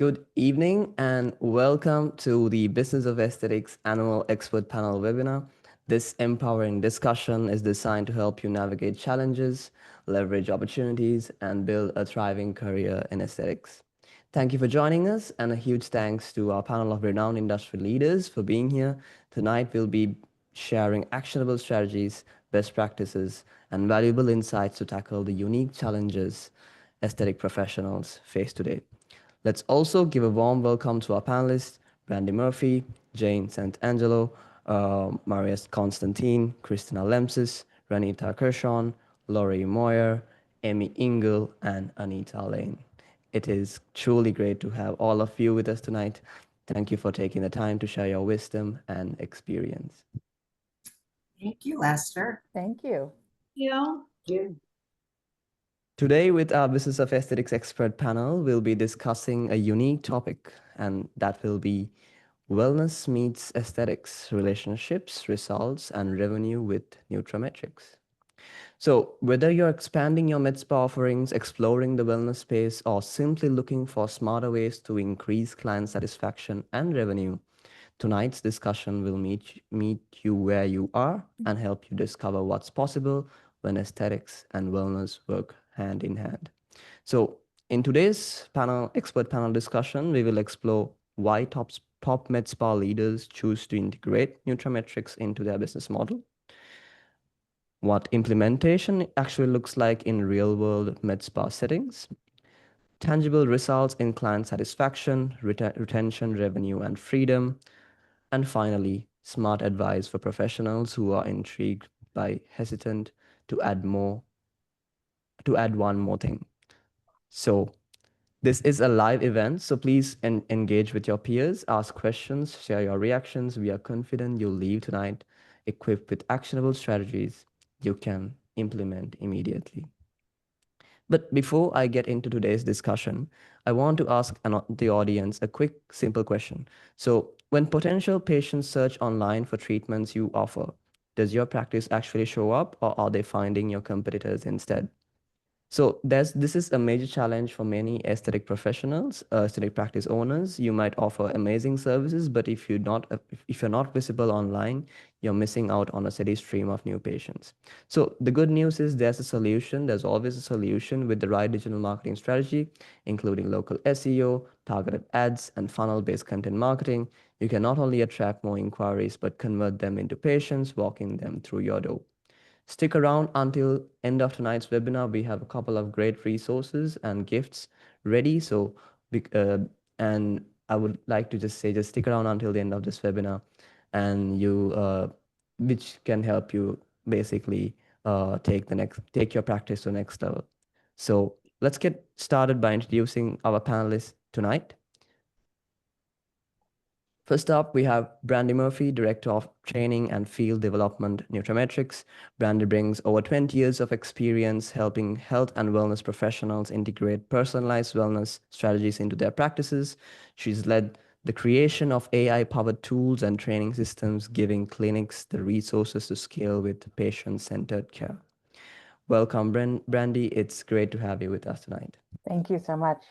Good evening and welcome to the Business of Aesthetics Annual Expert Panel webinar. This empowering discussion is designed to help you navigate challenges, leverage opportunities, and build a thriving career in aesthetics. Thank you for joining us, and a huge thanks to our panel of renowned industry leaders for being here. Tonight, we'll be sharing actionable strategies, best practices, and valuable insights to tackle the unique challenges aesthetic professionals face today. Let's also give a warm welcome to our panelists, Brandy Murphy, Jane Santangelo, Maria Constantine, Christina Lemsis, Ranita Kershon, Laurie Moyer, Amy Ingle, and Anita Layne. It is truly great to have all of you with us tonight. Thank you for taking the time to share your wisdom and experience. Thank you, Lester. Thank you. You. Today, with our Business of Aesthetics expert panel, we'll be discussing a unique topic, and that will be wellness meets aesthetics, relationships, results, and revenue with Nutrametrics. So whether you're expanding your MedSpa offerings, exploring the wellness space, or simply looking for smarter ways to increase client satisfaction and revenue, tonight's discussion will meet you where you are and help you discover what's possible when aesthetics and wellness work hand in hand. So in today's expert panel discussion, we will explore why top med spa leaders choose to integrate Nutrametrics into their business model, what implementation actually looks like in real-world med spa settings, tangible results in client satisfaction, retention, revenue, and freedom, and finally, smart advice for professionals who are intrigued by hesitant to add one more thing. So this is a live event, so please engage with your peers, ask questions, share your reactions. We are confident you'll leave tonight equipped with actionable strategies you can implement immediately. But before I get into today's discussion, I want to ask the audience a quick, simple question. So when potential patients search online for treatments you offer, does your practice actually show up, or are they finding your competitors instead? So this is a major challenge for many aesthetic professionals, aesthetic practice owners. You might offer amazing services, but if you're not visible online, you're missing out on a steady stream of new patients. So the good news is there's a solution. There's always a solution with the right digital marketing strategy, including local SEO, targeted ads, and funnel-based content marketing. You can not only attract more inquiries, but convert them into patients, walking them through your door. Stick around until end of tonight's webinar. We have a couple of great resources and gifts ready. So, and I would like to just stick around until the end of this webinar, and which can help you basically take your practice to the next level. So let's get started by introducing our panelists tonight. First up, we have Brandy Murphy, Director of Training and Field Development, Nutrametrics. Brandy brings over 20 years of experience helping health and wellness professionals integrate personalized wellness strategies into their practices. She's led the creation of AI-powered tools and training systems, giving clinics the resources to scale with patient-centered care. Welcome, Brandy. It's great to have you with us tonight. Thank you so much.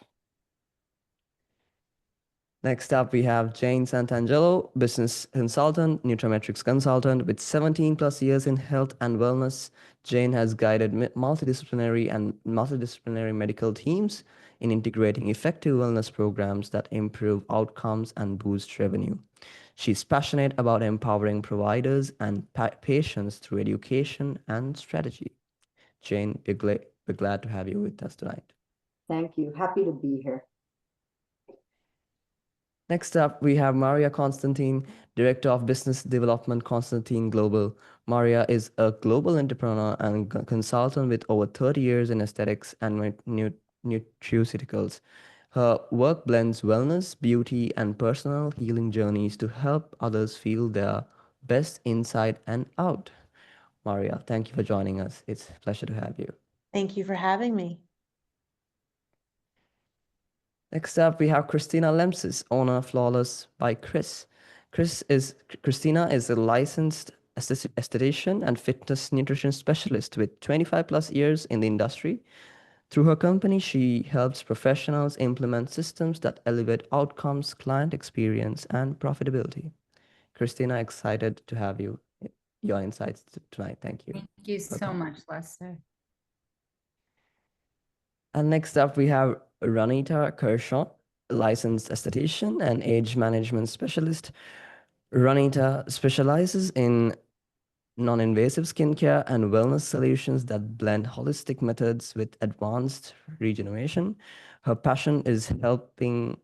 Next up, we have Jane Santangelo, business consultant, Nutrametrics consultant with 17 plus years in health and wellness. Jane has guided multidisciplinary medical teams in integrating effective wellness programs that improve outcomes and boost revenue. She's passionate about empowering providers and patients through education and strategy. Jane, we're glad to have you with us tonight. Thank you. Happy to be here. Next up, we have Maria Constantine, Director of Business Development, Constantine Global. Maria is a global entrepreneur and consultant with over 30 years in aesthetics and nutraceuticals. Her work blends wellness, beauty, and personal healing journeys to help others feel their best inside and out. Maria, thank you for joining us. It's a pleasure to have you. Thank you for having me. Next up, we have Christina Lemsis, owner Flawless by Chris. Christina is a licensed esthetician and fitness nutrition specialist with 25 plus years in the industry. Through her company, she helps professionals implement systems that elevate outcomes, client experience, and profitability. Christina, excited to have your insights tonight. Thank you. Thank you so Welcome. much, Lester. And next up, we have Ranita Kershaw, licensed esthetician and age management specialist. Ranita specializes in non-invasive skincare and wellness solutions that blend holistic methods with advanced regeneration. Her passion is helping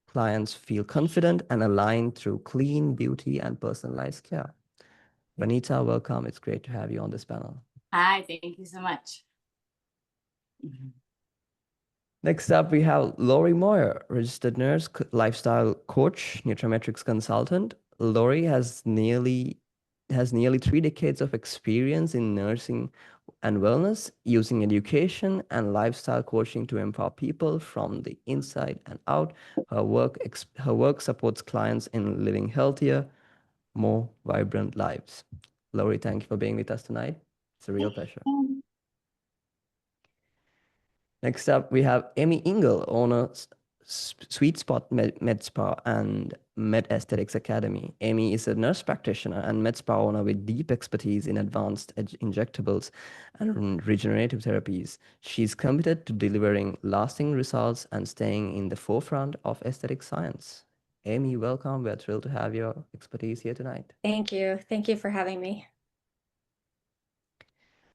clients feel confident and aligned through clean beauty and personalized care. Ranita, welcome. It's great to have you on this panel. Hi, thank you so much. Next up, we have Lori Moyer, registered nurse, lifestyle coach, nutrimetrics consultant. Lori has nearly 3 decades of experience in nursing and wellness, using education and lifestyle coaching to empower people from the inside and out. Her work supports clients in living healthier, more vibrant lives. Lori, thank you for being with us tonight. It's a real pleasure. Next up, we have Amy Ingle, owner Sweet Spot MedSpa and Med Aesthetics Academy. Amy is a nurse practitioner and MedSpa owner with deep expertise in advanced injectables and regenerative therapies. She's committed to delivering lasting results and staying in the forefront of aesthetic science. Amy, welcome. We're thrilled to have your expertise here tonight. Thank you. Thank you for having me.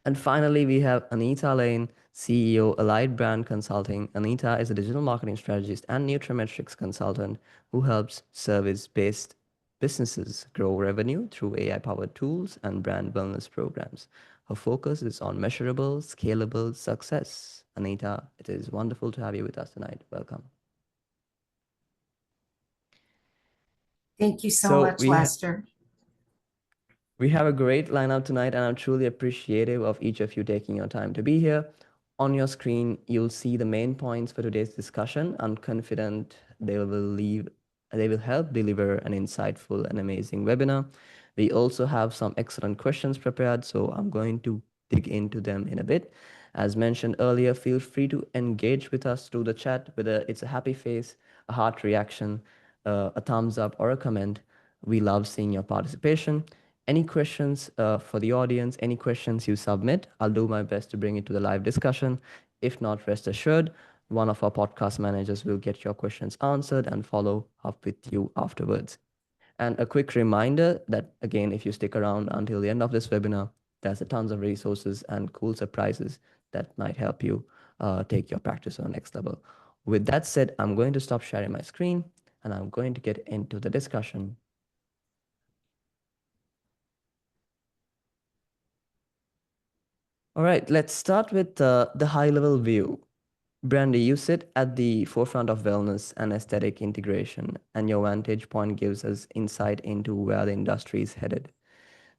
And finally, we have Anita Layne, CEO, Allied Brand Consulting. Anita is a digital marketing strategist and nutrimetrics consultant who helps service-based businesses grow revenue through AI-powered tools and brand wellness programs. Her focus is on measurable, scalable success. Anita, it is wonderful to have you with us tonight. Welcome. Thank you so much, Lester. We have a great lineup tonight, and I'm truly appreciative of each of you taking your time to be here. On your screen, you'll see the main points for today's discussion. I'm confident they will help deliver an insightful and amazing webinar. We also have some excellent questions prepared, so I'm going to dig into them in a bit. As mentioned earlier, feel free to engage with us through the chat, whether it's a happy face, a heart reaction, a thumbs up, or a comment. We love seeing your participation. Any questions for the audience, any questions you submit, I'll do my best to bring it to the live discussion. If not, rest assured, one of our podcast managers will get your questions answered and follow up with you afterwards. And a quick reminder that, again, if you stick around until the end of this webinar, there's a tons of resources and cool surprises that might help you take your practice on the next level. With that said, I'm going to stop sharing my screen and I'm going to get into the discussion. All right, let's start with the high-level view. Brandy, you sit at the forefront of wellness and aesthetic integration, and your vantage point gives us insight into where the industry is headed.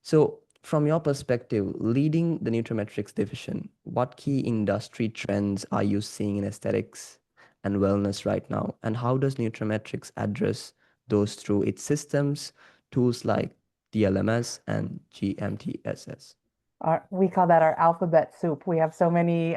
So, from your perspective, leading the Nutrimetrics division, what key industry trends are you seeing in aesthetics and wellness right now? And how does Nutrimetrics address those through its systems, tools like DLMS and GMTSS? We call that our alphabet soup. We have so many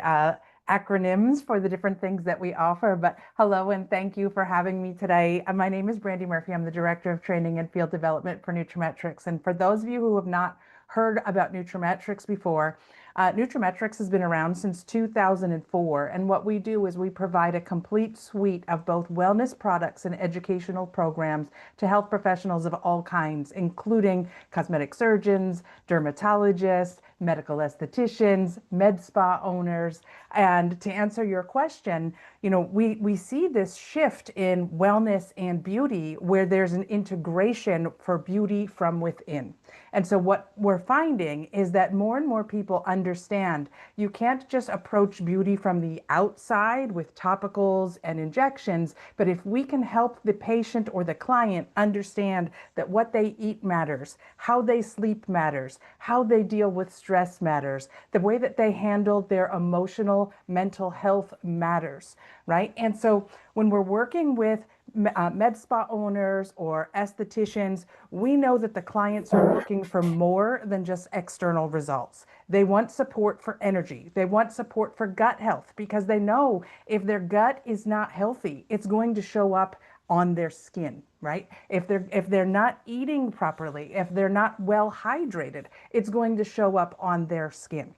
acronyms for the different things that we offer. But hello and thank you for having me today. My name is Brandy Murphy. I'm the Director of Training and Field Development for Nutrimetrics. And for those of you who have not heard about Nutrimetrics before, Nutrimetrics has been around since 2004. And what we do is we provide a complete suite of both wellness products and educational programs to health professionals of all kinds, including cosmetic surgeons, dermatologists, medical estheticians, med spa owners. And to answer your question, we see this shift in wellness and beauty where there's an integration for beauty from within. And so what we're finding is that more and more people understand you can't just approach beauty from the outside with topicals and injections, but if we can help the patient or the client understand that what they eat matters, how they sleep matters, how they deal with stress matters, the way that they handle their emotional, mental health matters, right? And so when we're working with med spa owners or estheticians, we know that the clients are looking for more than just external results. They want support for energy. They want support for gut health because they know if their gut is not healthy, it's going to show up on their skin, right? If they're not eating properly, if they're not well hydrated, it's going to show up on their skin.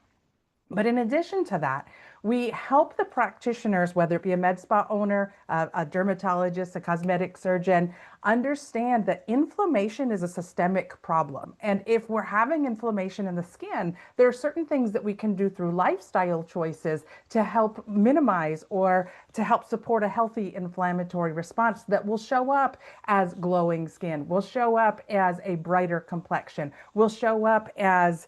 But in addition to that, we help the practitioners, whether it be a med spa owner, a dermatologist, a cosmetic surgeon, understand that inflammation is a systemic problem. And if we're having inflammation in the skin, there are certain things that we can do through lifestyle choices to help minimize or to help support a healthy inflammatory response that will show up as glowing skin, will show up as a brighter complexion, will show up as,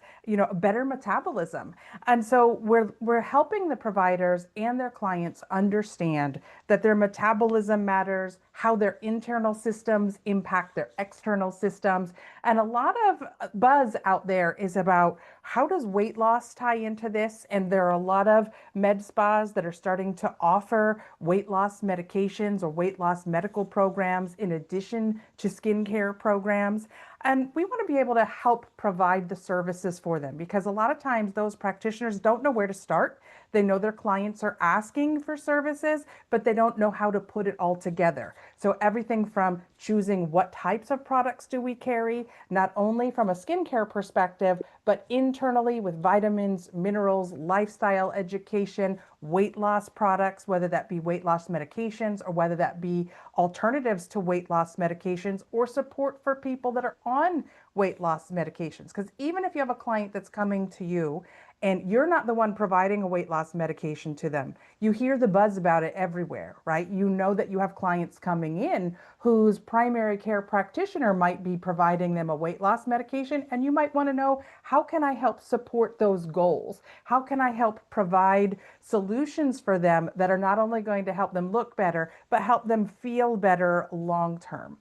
better metabolism. And so we're helping the providers and their clients understand that their metabolism matters, how their internal systems impact their external systems. And a lot of buzz out there is about how does weight loss tie into this? And there are a lot of med spas that are starting to offer weight loss medications or weight loss medical programs in addition to skincare programs. And we want to be able to help provide the services for them because a lot of times those practitioners don't know where to start. They know their clients are asking for services, but they don't know how to put it all together. So everything from choosing what types of products do we carry, not only from a skincare perspective, but internally with vitamins, minerals, lifestyle education, weight loss products, whether that be weight loss medications or whether that be alternatives to weight loss medications or support for people that are on weight loss medications. Because even if you have a client that's coming to you and you're not the one providing a weight loss medication to them, you hear the buzz about it everywhere, right? You know that you have clients coming in whose primary care practitioner might be providing them a weight loss medication, and you might want to know, how can I help support those goals? How can I help provide solutions for them that are not only going to help them look better, but help them feel better long term?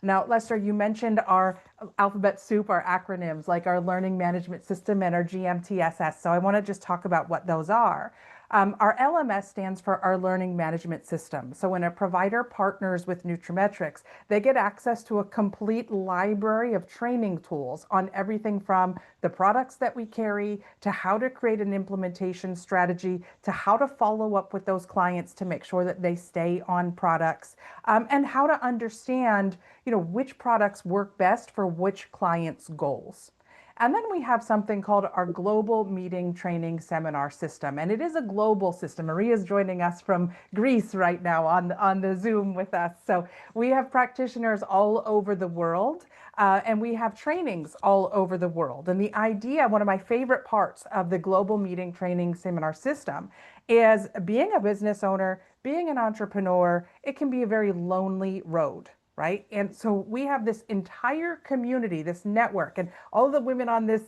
Now, Lester, you mentioned our alphabet soup, our acronyms, like our learning management system and our GMTSS. So I want to just talk about what those are. Our LMS stands for our learning management system. So when a provider partners with Nutrimetrics, they get access to a complete library of training tools on everything from the products that we carry to how to create an implementation strategy to how to follow up with those clients to make sure that they stay on products, and how to understand, which products work best for which clients' goals. And then we have something called our global meeting training seminar system. And it is a global system. Maria's joining us from Greece right now on the Zoom with us. So we have practitioners all over the world, and we have trainings all over the world. And the idea, one of my favorite parts of the global meeting training seminar system is being a business owner, being an entrepreneur, it can be a very lonely road. Right? And so we have this entire community, this network, and all the women on this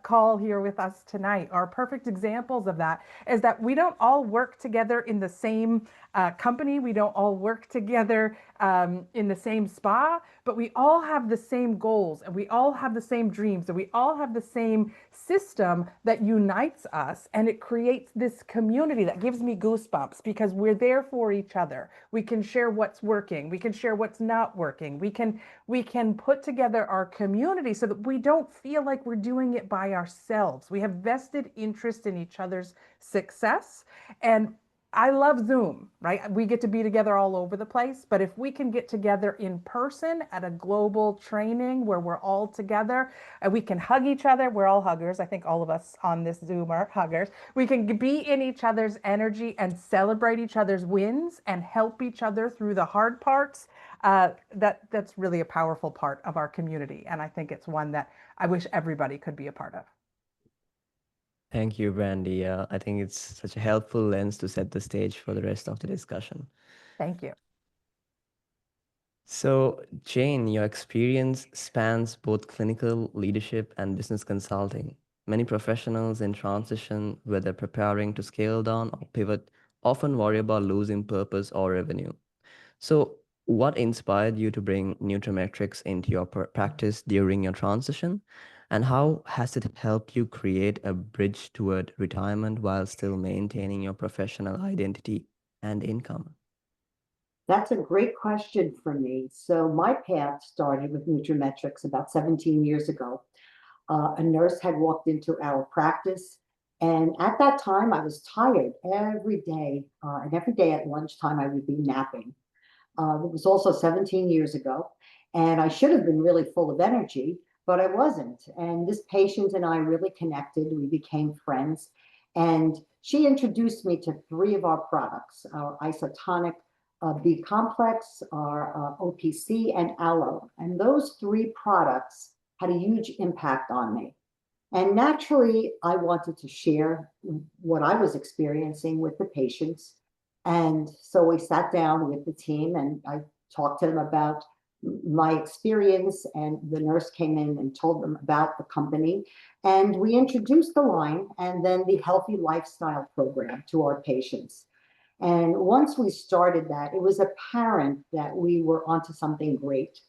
call here with us tonight are perfect examples of that, is that we don't all work together in the same company. We don't all work together in the same spa, but we all have the same goals and we all have the same dreams and we all have the same system that unites us, and it creates this community that gives me goosebumps because we're there for each other. We can share what's working. We can share what's not working. We can put together our community so that we don't feel like we're doing it by ourselves. We have vested interest in each other's success. And I love Zoom, right? We get to be together all over the place, but if we can get together in person at a global training where we're all together and we can hug each other, we're all huggers. I think all of us on this Zoom are huggers. We can be in each other's energy and celebrate each other's wins and help each other through the hard parts. That's really a powerful part of our community. And I think it's one that I wish everybody could be a part of. Thank you, Brandy. I think it's such a helpful lens to set the stage for the rest of the discussion. Thank you. So, Jane, your experience spans both clinical leadership and business consulting. Many professionals in transition, whether preparing to scale down or pivot, often worry about losing purpose or revenue. So, what inspired you to bring Nutrimetrics into your practice during your transition? And how has it helped you create a bridge toward retirement while still maintaining your professional identity and income? That's a great question for me. So my path started with Nutrimetrics about 17 years ago. A nurse had walked into our practice, and at that time I was tired every day, and every day at lunchtime I would be napping. It was also 17 years ago, and I should have been really full of energy, but I wasn't. And this patient and I really connected. We became friends, and she introduced me to three of our products: our isotonic B complex, our OPC, and aloe. And those three products had a huge impact on me. And naturally, I wanted to share what I was experiencing with the patients. And so we sat down with the team and I talked to them about my experience. And the nurse came in and told them about the company. And we introduced the line and then the healthy lifestyle program to our patients. And once we started that, it was apparent that we were onto something great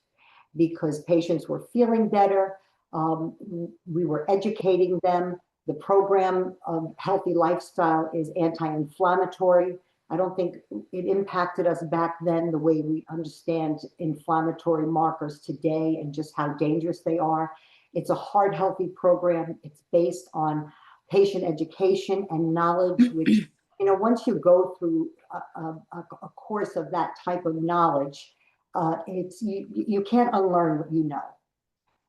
because patients were feeling better. We were educating them. The program of healthy lifestyle is anti-inflammatory. I don't think it impacted us back then the way we understand inflammatory markers today and just how dangerous they are. It's a heart healthy program. It's based on patient education and knowledge, which, once you go through a course of that type of knowledge, you can't unlearn what you know.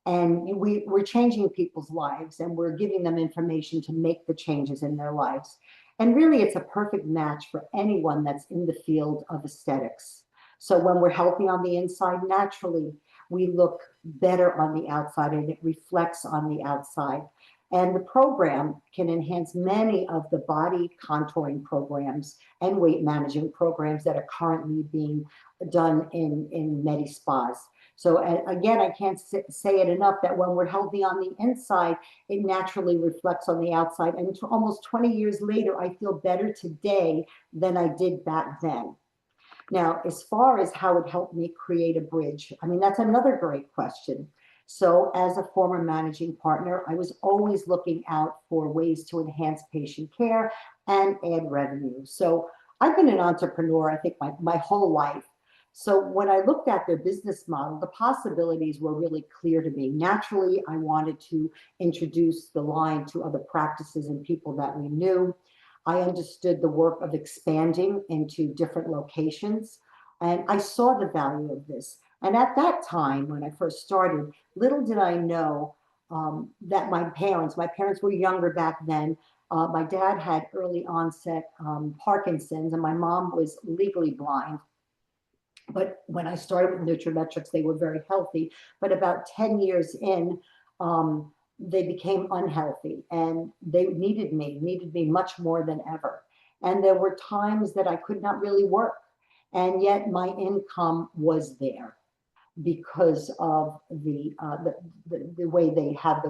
And we're changing people's lives and we're giving them information to make the changes in their lives. And really, it's a perfect match for anyone that's in the field of aesthetics. So when we're healthy on the inside, naturally, we look better on the outside and it reflects on the outside. And the program can enhance many of the body contouring programs and weight management programs that are currently being done in MedSpas. So again, I can't say it enough that when we're healthy on the inside, it naturally reflects on the outside. And almost 20 years later, I feel better today than I did back then. Now, as far as how it helped me create a bridge, I mean, that's another great question. So as a former managing partner, I was always looking out for ways to enhance patient care and add revenue. So I've been an entrepreneur, I think, my whole life. So when I looked at their business model, the possibilities were really clear to me. Naturally, I wanted to introduce the line to other practices and people that we knew. I understood the work of expanding into different locations, and I saw the value of this. And at that time, when I first started, little did I know that my parents were younger back then. My dad had early onset Parkinson's, and my mom was legally blind. But when I started with Nutrimetrics, they were very healthy. But about 10 years in, they became unhealthy and they needed me much more than ever. And there were times that I could not really work. And yet my income was there because of the way they have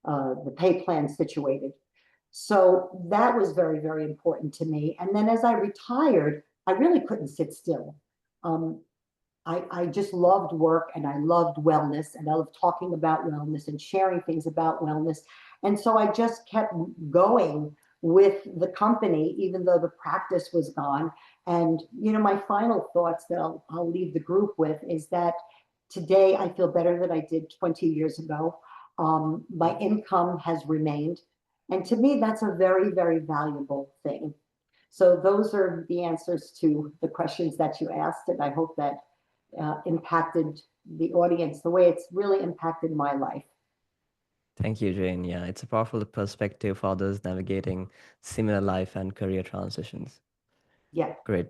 the pay plan situated. So that was very, very important to me. And then as I retired, I really couldn't sit still. I just loved work and I loved wellness and I loved talking about wellness and sharing things about wellness. And so I just kept going with the company, even though the practice was gone. And, my final thoughts that I'll leave the group with is that today I feel better than I did 20 years ago. My income has remained. And to me, that's a very, very valuable thing. So those are the answers to the questions that you asked. And I hope that impacted the audience the way it's really impacted my life. Thank you, Jane. Yeah, it's a powerful perspective for others navigating similar life and career transitions. Yeah. Great.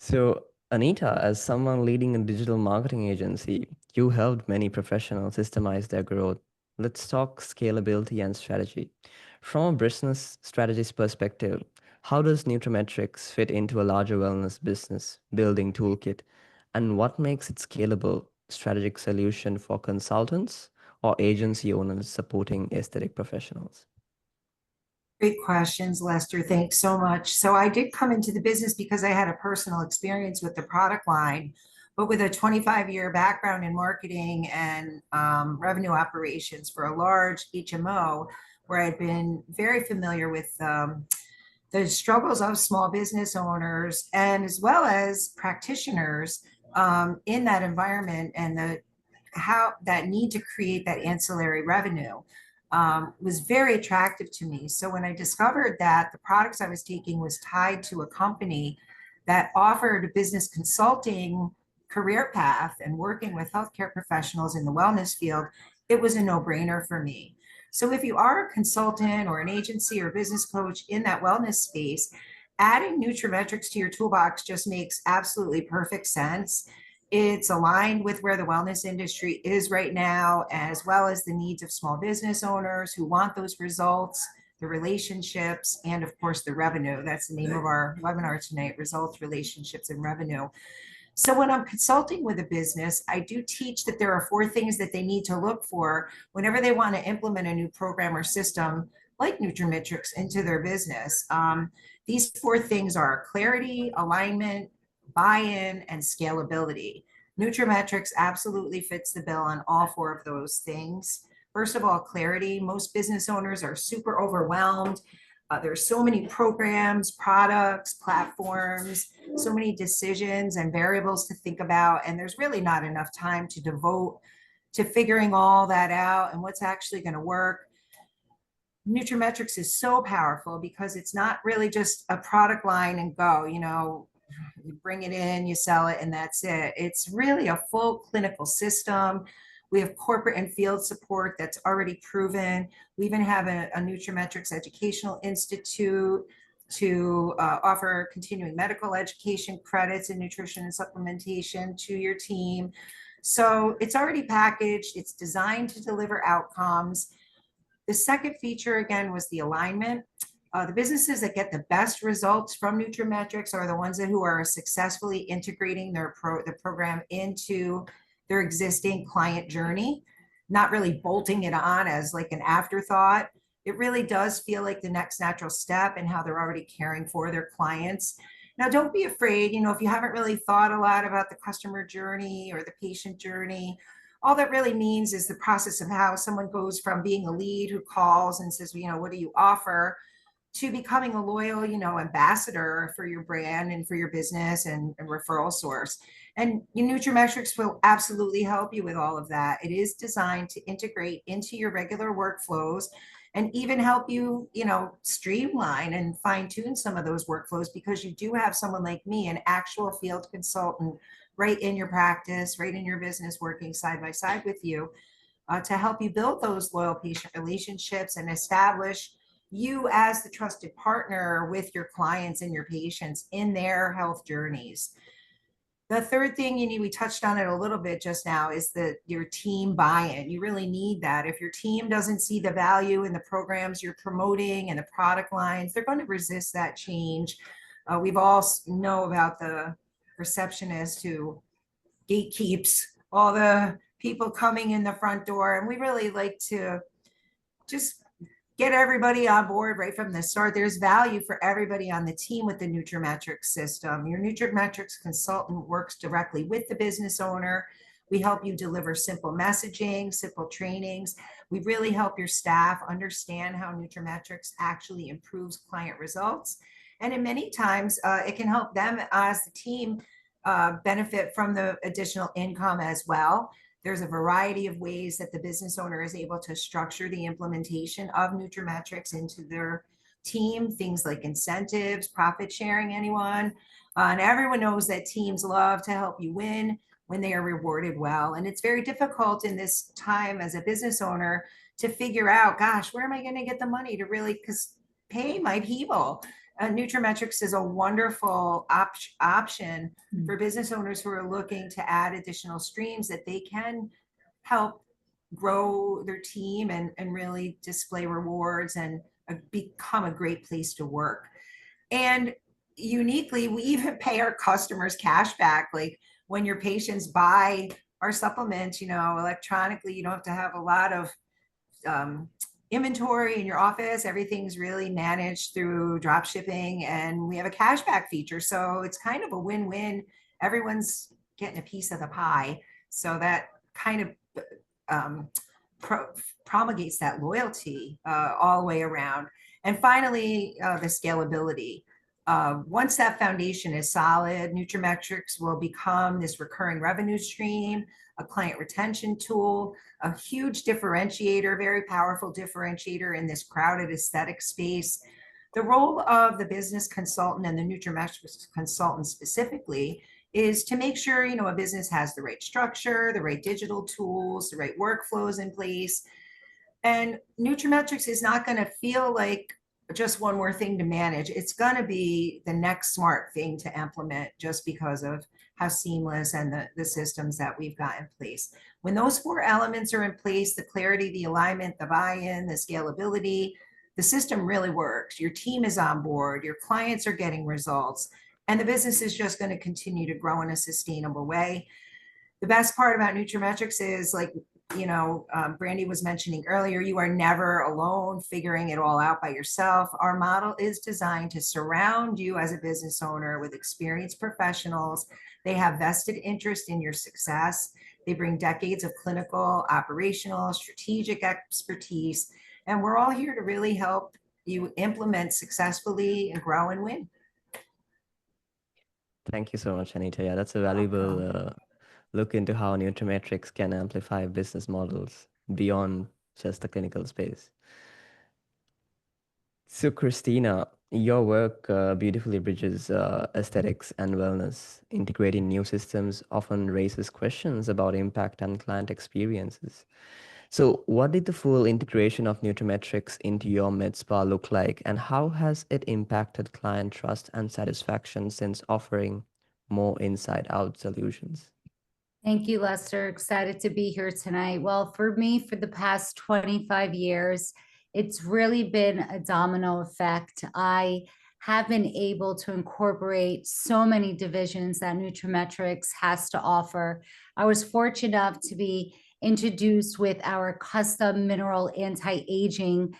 So, Anita, as someone leading a digital marketing agency, you helped many professionals systemize their growth. Let's talk scalability and strategy. From a business strategist perspective, how does Nutrimetrics fit into a larger wellness business building toolkit? And what makes it scalable strategic solution for consultants or agency owners supporting aesthetic professionals? Great questions, Lester. Thanks so much. So I did come into the business because I had a personal experience with the product line, but with a 25-year background in marketing and revenue operations for a large HMO, where I'd been very familiar with the struggles of small business owners and as well as practitioners in that environment, and the how that need to create that ancillary revenue was very attractive to me. So when I discovered that the products I was taking was tied to a company that offered business consulting career path and working with healthcare professionals in the wellness field, it was a no-brainer for me. So if you are a consultant or an agency or business coach in that wellness space, adding Nutrimetrics to your toolbox just makes absolutely perfect sense. It's aligned with where the wellness industry is right now, as well as the needs of small business owners who want those results, the relationships, and of course the revenue. That's the name of our webinar tonight: results, relationships, and revenue. So when I'm consulting with a business, I do teach that there are 4 things that they need to look for whenever they want to implement a new program or system like Nutrimetrics into their business. These 4 things are clarity, alignment, buy-in, and scalability. Nutrimetrics absolutely fits the bill on all 4 of those things. First of all, clarity. Most business owners are super overwhelmed. There's so many programs, products, platforms, so many decisions and variables to think about, and there's really not enough time to devote to figuring all that out and what's actually going to work. Nutrimetrics is so powerful because it's not really just a product line and go, you bring it in, you sell it, and that's it. It's really a full clinical system. We have corporate and field support that's already proven. We even have a Nutrimetrics Educational Institute to offer continuing medical education credits in nutrition and supplementation to your team. So it's already packaged. It's designed to deliver outcomes. The second feature, again, was the alignment. The businesses that get the best results from Nutrimetrics are the ones who are successfully integrating the program into their existing client journey, not really bolting it on as like an afterthought. It really does feel like the next natural step in how they're already caring for their clients. Now, don't be afraid, if you haven't really thought a lot about the customer journey or the patient journey, all that really means is the process of how someone goes from being a lead who calls and says, what do you offer, to becoming a loyal, ambassador for your brand and for your business and a referral source. And Nutrimetrics will absolutely help you with all of that. It is designed to integrate into your regular workflows and even help you, streamline and fine tune some of those workflows, because you do have someone like me, an actual field consultant, right in your practice, right in your business, working side by side with you to help you build those loyal patient relationships and establish you as the trusted partner with your clients and your patients in their health journeys. The third thing we touched on it a little bit just now, is your team buy-in. You really need that. If your team doesn't see the value in the programs you're promoting and the product lines, they're going to resist that change. We've all know about the receptionist who gatekeeps all the people coming in the front door. And we really like to just get everybody on board right from the start. There's value for everybody on the team with the Nutrimetrics system. Your Nutrimetrics consultant works directly with the business owner. We help you deliver simple messaging, simple trainings. We really help your staff understand how Nutrimetrics actually improves client results. And in many times, it can help them as the team benefit from the additional income as well. There's a variety of ways that the business owner is able to structure the implementation of Nutrimetrics into their team, things like incentives, profit sharing, anyone. And everyone knows that teams love to help you win when they are rewarded well. And it's very difficult in this time as a business owner to figure out, gosh, where am I going to get the money to really, because pay my people. Nutrimetrics is a wonderful option for business owners who are looking to add additional streams that they can help grow their team and really display rewards and become a great place to work. And uniquely, we even pay our customers cash back. Like when your patients buy our supplements, electronically, you don't have to have a lot of inventory in your office. Everything's really managed through drop shipping, and we have a cashback feature. So it's kind of a win-win. Everyone's getting a piece of the pie. So that kind of promulgates that loyalty all the way around. And finally, the scalability. Once that foundation is solid, Nutrimetrics will become this recurring revenue stream, a client retention tool, a huge differentiator, very powerful differentiator in this crowded aesthetic space. The role of the business consultant and the Nutrimetrics consultant specifically is to make sure, a business has the right structure, the right digital tools, the right workflows in place. And Nutrimetrics is not going to feel like just one more thing to manage. It's going to be the next smart thing to implement just because of how seamless and the systems that we've got in place. When those 4 elements are in place, the clarity, the alignment, the buy-in, the scalability, the system really works. Your team is on board, your clients are getting results, and the business is just going to continue to grow in a sustainable way. The best part about Nutrimetrics is, like, Brandy was mentioning earlier, you are never alone figuring it all out by yourself. Our model is designed to surround you as a business owner with experienced professionals. They have vested interest in your success. They bring decades of clinical, operational, strategic expertise, and we're all here to really help you implement successfully and grow and win. Thank you so much, Anita. Yeah, that's a valuable look into how Nutrimetrics can amplify business models beyond just the clinical space. So, Christina, your work beautifully bridges aesthetics and wellness. Integrating new systems often raises questions about impact and client experiences. So, what did the full integration of Nutrimetrics into your MedSpa look like, and how has it impacted client trust and satisfaction since offering more inside-out solutions? Thank you, Lester. Excited to be here tonight. Well, for me, for the past 25 years, it's really been a domino effect. I have been able to incorporate so many divisions that Nutrimetrics has to offer. I was fortunate enough to be introduced with our custom mineral anti-aging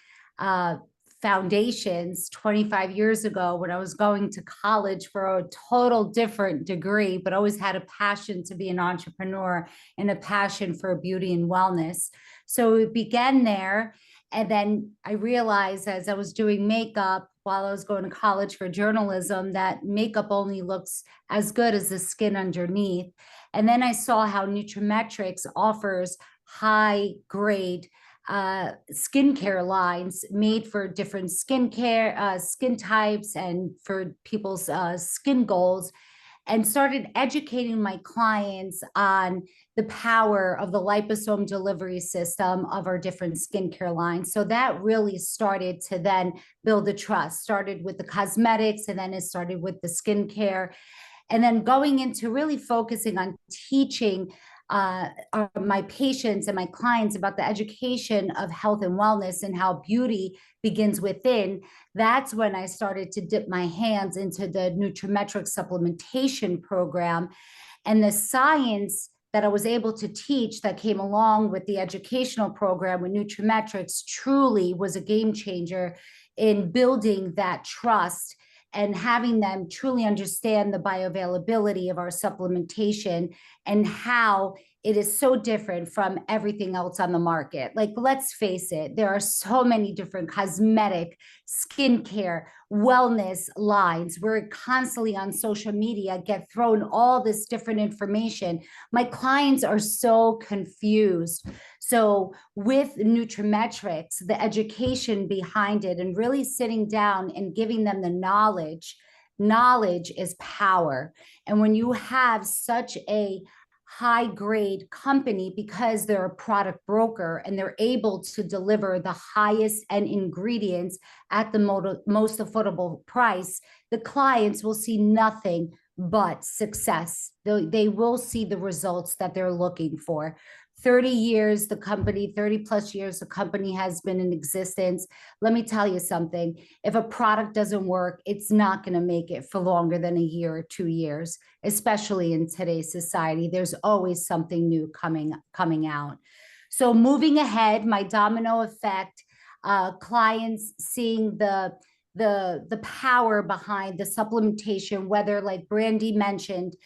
foundations 25 years ago when I was going to college for a total different degree, but always had a passion to be an entrepreneur and a passion for beauty and wellness. So it began there. And then I realized as I was doing makeup while I was going to college for journalism, that makeup only looks as good as the skin underneath. And then I saw how Nutrimetrics offers high grade skincare lines made for different skincare, skin types and for people's skin goals, and started educating my clients on the power of the liposome delivery system of our different skincare lines. So that really started to then build the trust, started with the cosmetics, and then it started with the skincare. And then going into really focusing on teaching my patients and my clients about the education of health and wellness and how beauty begins within. That's when I started to dip my hands into the Nutrimetrics supplementation program, and the science that I was able to teach that came along with the educational program with Nutrimetrics truly was a game changer in building that trust and having them truly understand the bioavailability of our supplementation and how it is so different from everything else on the market. Like, let's face it, there are so many different cosmetic, skincare, wellness lines. We're constantly on social media, get thrown all this different information. My clients are so confused. So with Nutrimetrics, the education behind it and really sitting down and giving them the knowledge is power. And when you have such a high grade company, because they're a product broker and they're able to deliver the highest end ingredients at the most affordable price, the clients will see nothing but success. They will see the results that they're looking for. 30 years, the company, 30 plus years, the company has been in existence. Let me tell you something. If a product doesn't work, it's not going to make it for longer than a year or 2 years, especially in today's society. There's always something new coming out. So moving ahead, my domino effect, clients seeing the power behind the supplementation, whether, like Brandy mentioned,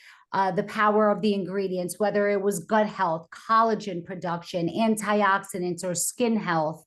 the power of the ingredients, whether it was gut health, collagen production, antioxidants, or skin health.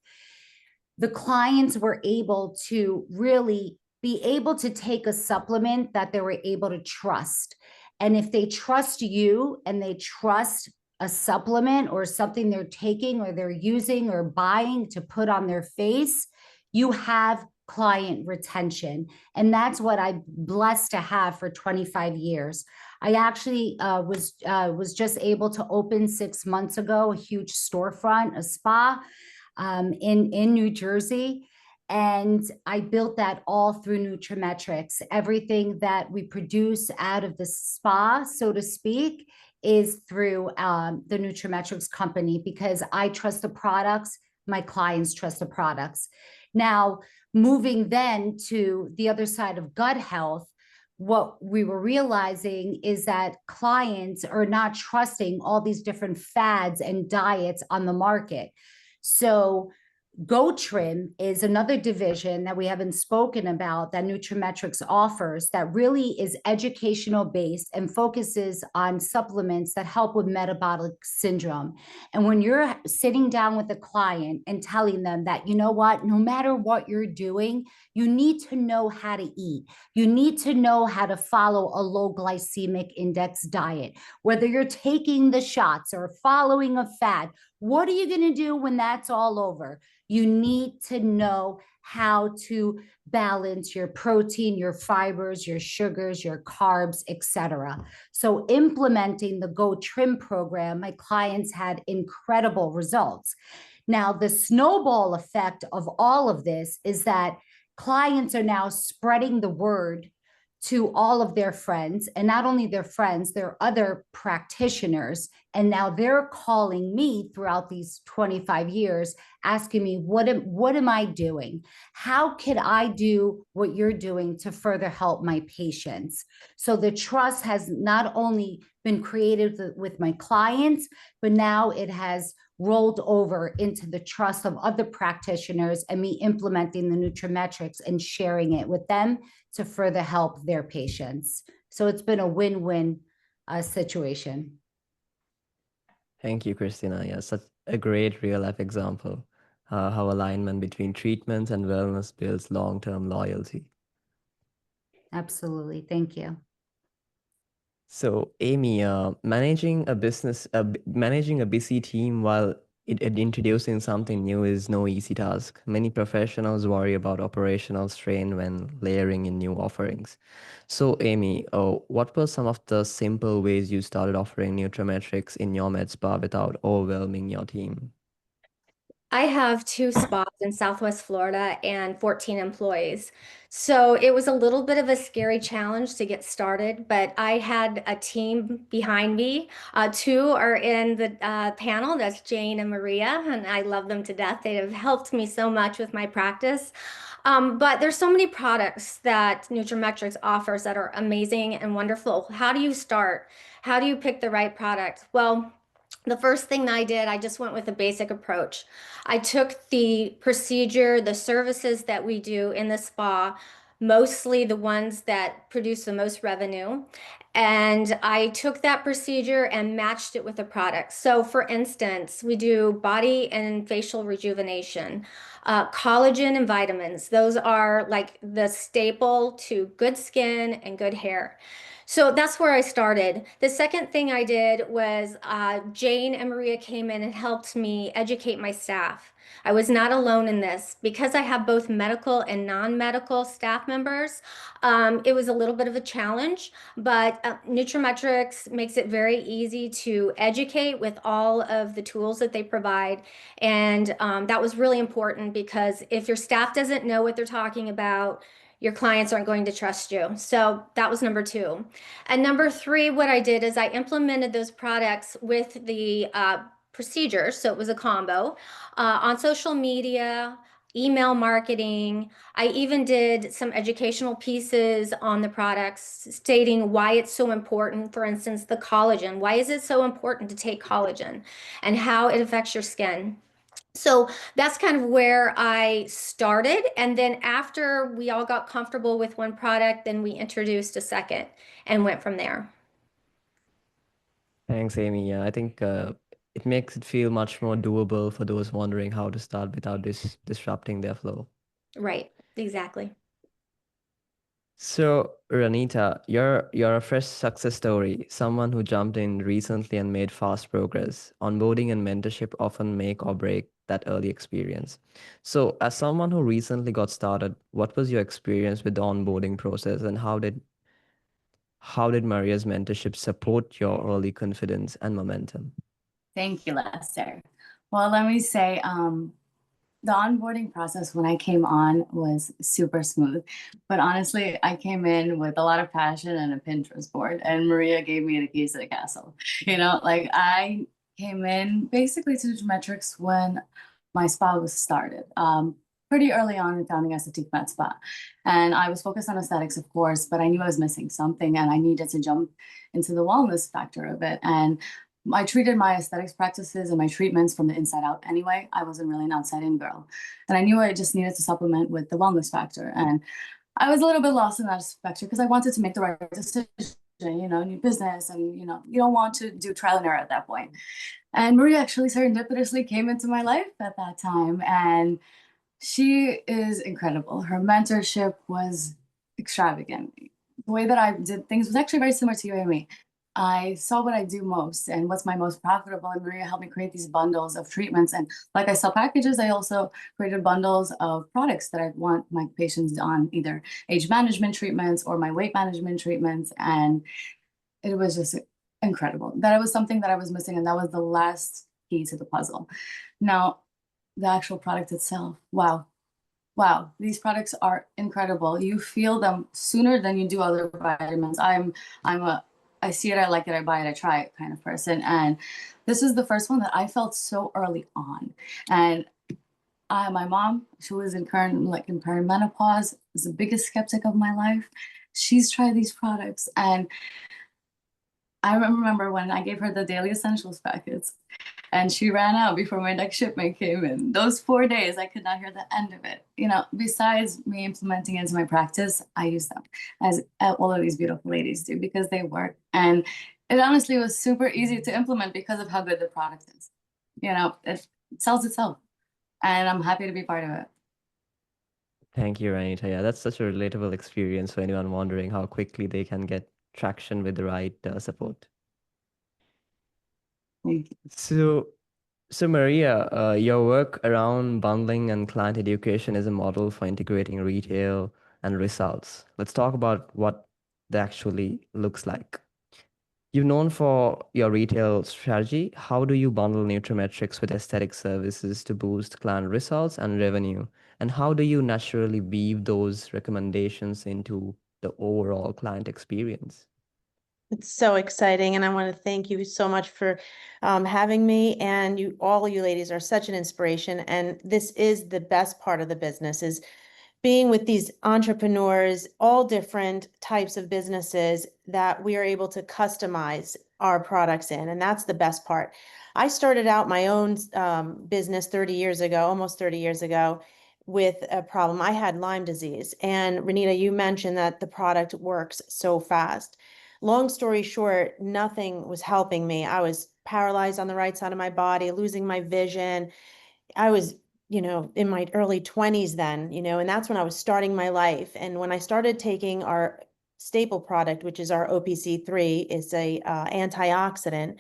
the clients were able to really be able to take a supplement that they were able to trust. And if they trust you and they trust a supplement or something they're taking or they're using or buying to put on their face, you have client retention. And that's what I'm blessed to have for 25 years. I actually was just able to open 6 months ago a huge storefront, a spa in New Jersey. And I built that all through Nutrimetrics. Everything that we produce out of the spa, so to speak, is through the Nutrimetrics company, because I trust the products, my clients trust the products. Now, moving then to the other side of gut health, what we were realizing is that clients are not trusting all these different fads and diets on the market. So GoTrim is another division that we haven't spoken about that Nutrimetrics offers that really is educational based and focuses on supplements that help with metabolic syndrome. And when you're sitting down with a client and telling them that, you know what, no matter what you're doing, you need to know how to eat. You need to know how to follow a low glycemic index diet, whether you're taking the shots or following a fad. What are you going to do when that's all over? You need to know how to balance your protein, your fibers, your sugars, your carbs, etc. So implementing the Go Trim program, my clients had incredible results. Now, the snowball effect of all of this is that clients are now spreading the word to all of their friends, and not only their friends, their other practitioners. And now they're calling me throughout these 25 years, asking me, what am I doing? How could I do what you're doing to further help my patients? So the trust has not only been created with my clients, but now it has rolled over into the trust of other practitioners and me implementing the Nutrimetrics and sharing it with them to further help their patients. So it's been a win-win situation. Thank you, Christina. Yeah, such a great real-life example, how alignment between treatments and wellness builds long-term loyalty. Absolutely. Thank you. So, Amy, managing a business, managing a busy team while introducing something new is no easy task. Many professionals worry about operational strain when layering in new offerings. So, Amy, what were some of the simple ways you started offering Nutrimetrics in your med spa without overwhelming your team? I have 2 spas in Southwest Florida and 14 employees. So it was a little bit of a scary challenge to get started, but I had a team behind me. 2 are in the panel. That's Jane and Maria, and I love them to death. They have helped me so much with my practice. But there's so many products that Nutrimetrics offers that are amazing and wonderful. How do you start? How do you pick the right product? Well, the first thing that I did, I just went with a basic approach. I took the procedure, the services that we do in the spa, mostly the ones that produce the most revenue, and I took that procedure and matched it with a product. So, for instance, we do body and facial rejuvenation, collagen and vitamins. Those are like the staple to good skin and good hair. So that's where I started. The second thing I did was Jane and Maria came in and helped me educate my staff. I was not alone in this. Because I have both medical and non-medical staff members, it was a little bit of a challenge, but Nutrimetrics makes it very easy to educate with all of the tools that they provide. And that was really important, because if your staff doesn't know what they're talking about, your clients aren't going to trust you. So that was number 2. And number 3, what I did is I implemented those products with the procedure. So it was a combo on social media, email marketing. I even did some educational pieces on the products stating why it's so important. For instance, the collagen. Why is it so important to take collagen and how it affects your skin? So that's kind of where I started. And then after we all got comfortable with one product, then we introduced a second and went from there. Thanks, Amy. Yeah, I think it makes it feel much more doable for those wondering how to start without disrupting their flow. Right, exactly. So, Ranita, you're a fresh success story, someone who jumped in recently and made fast progress. Onboarding and mentorship often make or break that early experience. So, as someone who recently got started, what was your experience with the onboarding process, and how did Maria's mentorship support your early confidence and momentum? Thank you, Lester. Well, let me say, the onboarding process when I came on was super smooth. But honestly, I came in with a lot of passion and a Pinterest board, and Maria gave me the keys to the castle. Like I came in basically to Metrics when my spa was started. Pretty early on in founding Esthétique MedSpa. And I was focused on aesthetics, of course, but I knew I was missing something and I needed to jump into the wellness factor of it. And I treated my aesthetics practices and my treatments from the inside out anyway. I wasn't really an outside in girl. And I knew I just needed to supplement with the wellness factor. And I was a little bit lost in that factor because I wanted to make the right decision, new business. And, you don't want to do trial and error at that point. And Maria actually serendipitously came into my life at that time. And she is incredible. Her mentorship was extravagant. The way that I did things was actually very similar to you, Amy. I saw what I do most and what's my most profitable, and Maria helped me create these bundles of treatments. And like I sell packages, I also created bundles of products that I want my patients on, either age management treatments or my weight management treatments. And it was just incredible. That was something that I was missing, and that was the last key to the puzzle. Now, the actual product itself, wow. Wow, these products are incredible. You feel them sooner than you do other vitamins. I see it, I like it, I buy it, I try it kind of person. And this is the first one that I felt so early on. And my mom, she was in perimenopause, was the biggest skeptic of my life. She's tried these products, and I remember when I gave her the daily essentials packets and she ran out before my next shipment came in. Those 4 days, I could not hear the end of it. Besides me implementing into my practice, I use them as all of these beautiful ladies do because they work. And it honestly was super easy to implement because of how good the product is. It sells itself, and I'm happy to be part of it. Thank you, Ranita. Yeah, that's such a relatable experience for anyone wondering how quickly they can get traction with the right support. Thank you. So Maria, your work around bundling and client education is a model for integrating retail and results. Let's talk about what that actually looks like. You're known for your retail strategy. How do you bundle Nutrimetrics with aesthetic services to boost client results and revenue? And how do you naturally weave those recommendations into the overall client experience? It's so exciting, and I want to thank you so much for having me. And all you ladies are such an inspiration. And this is the best part of the business, is being with these entrepreneurs, all different types of businesses that we are able to customize our products in. And that's the best part. I started out my own business 30 years ago, almost 30 years ago, with a problem. I had Lyme disease. And Renita, you mentioned that the product works so fast. Long story short, nothing was helping me. I was paralyzed on the right side of my body, losing my vision. I was, in my early 20s then, and that's when I was starting my life. And when I started taking our staple product, which is our OPC3, it's a antioxidant.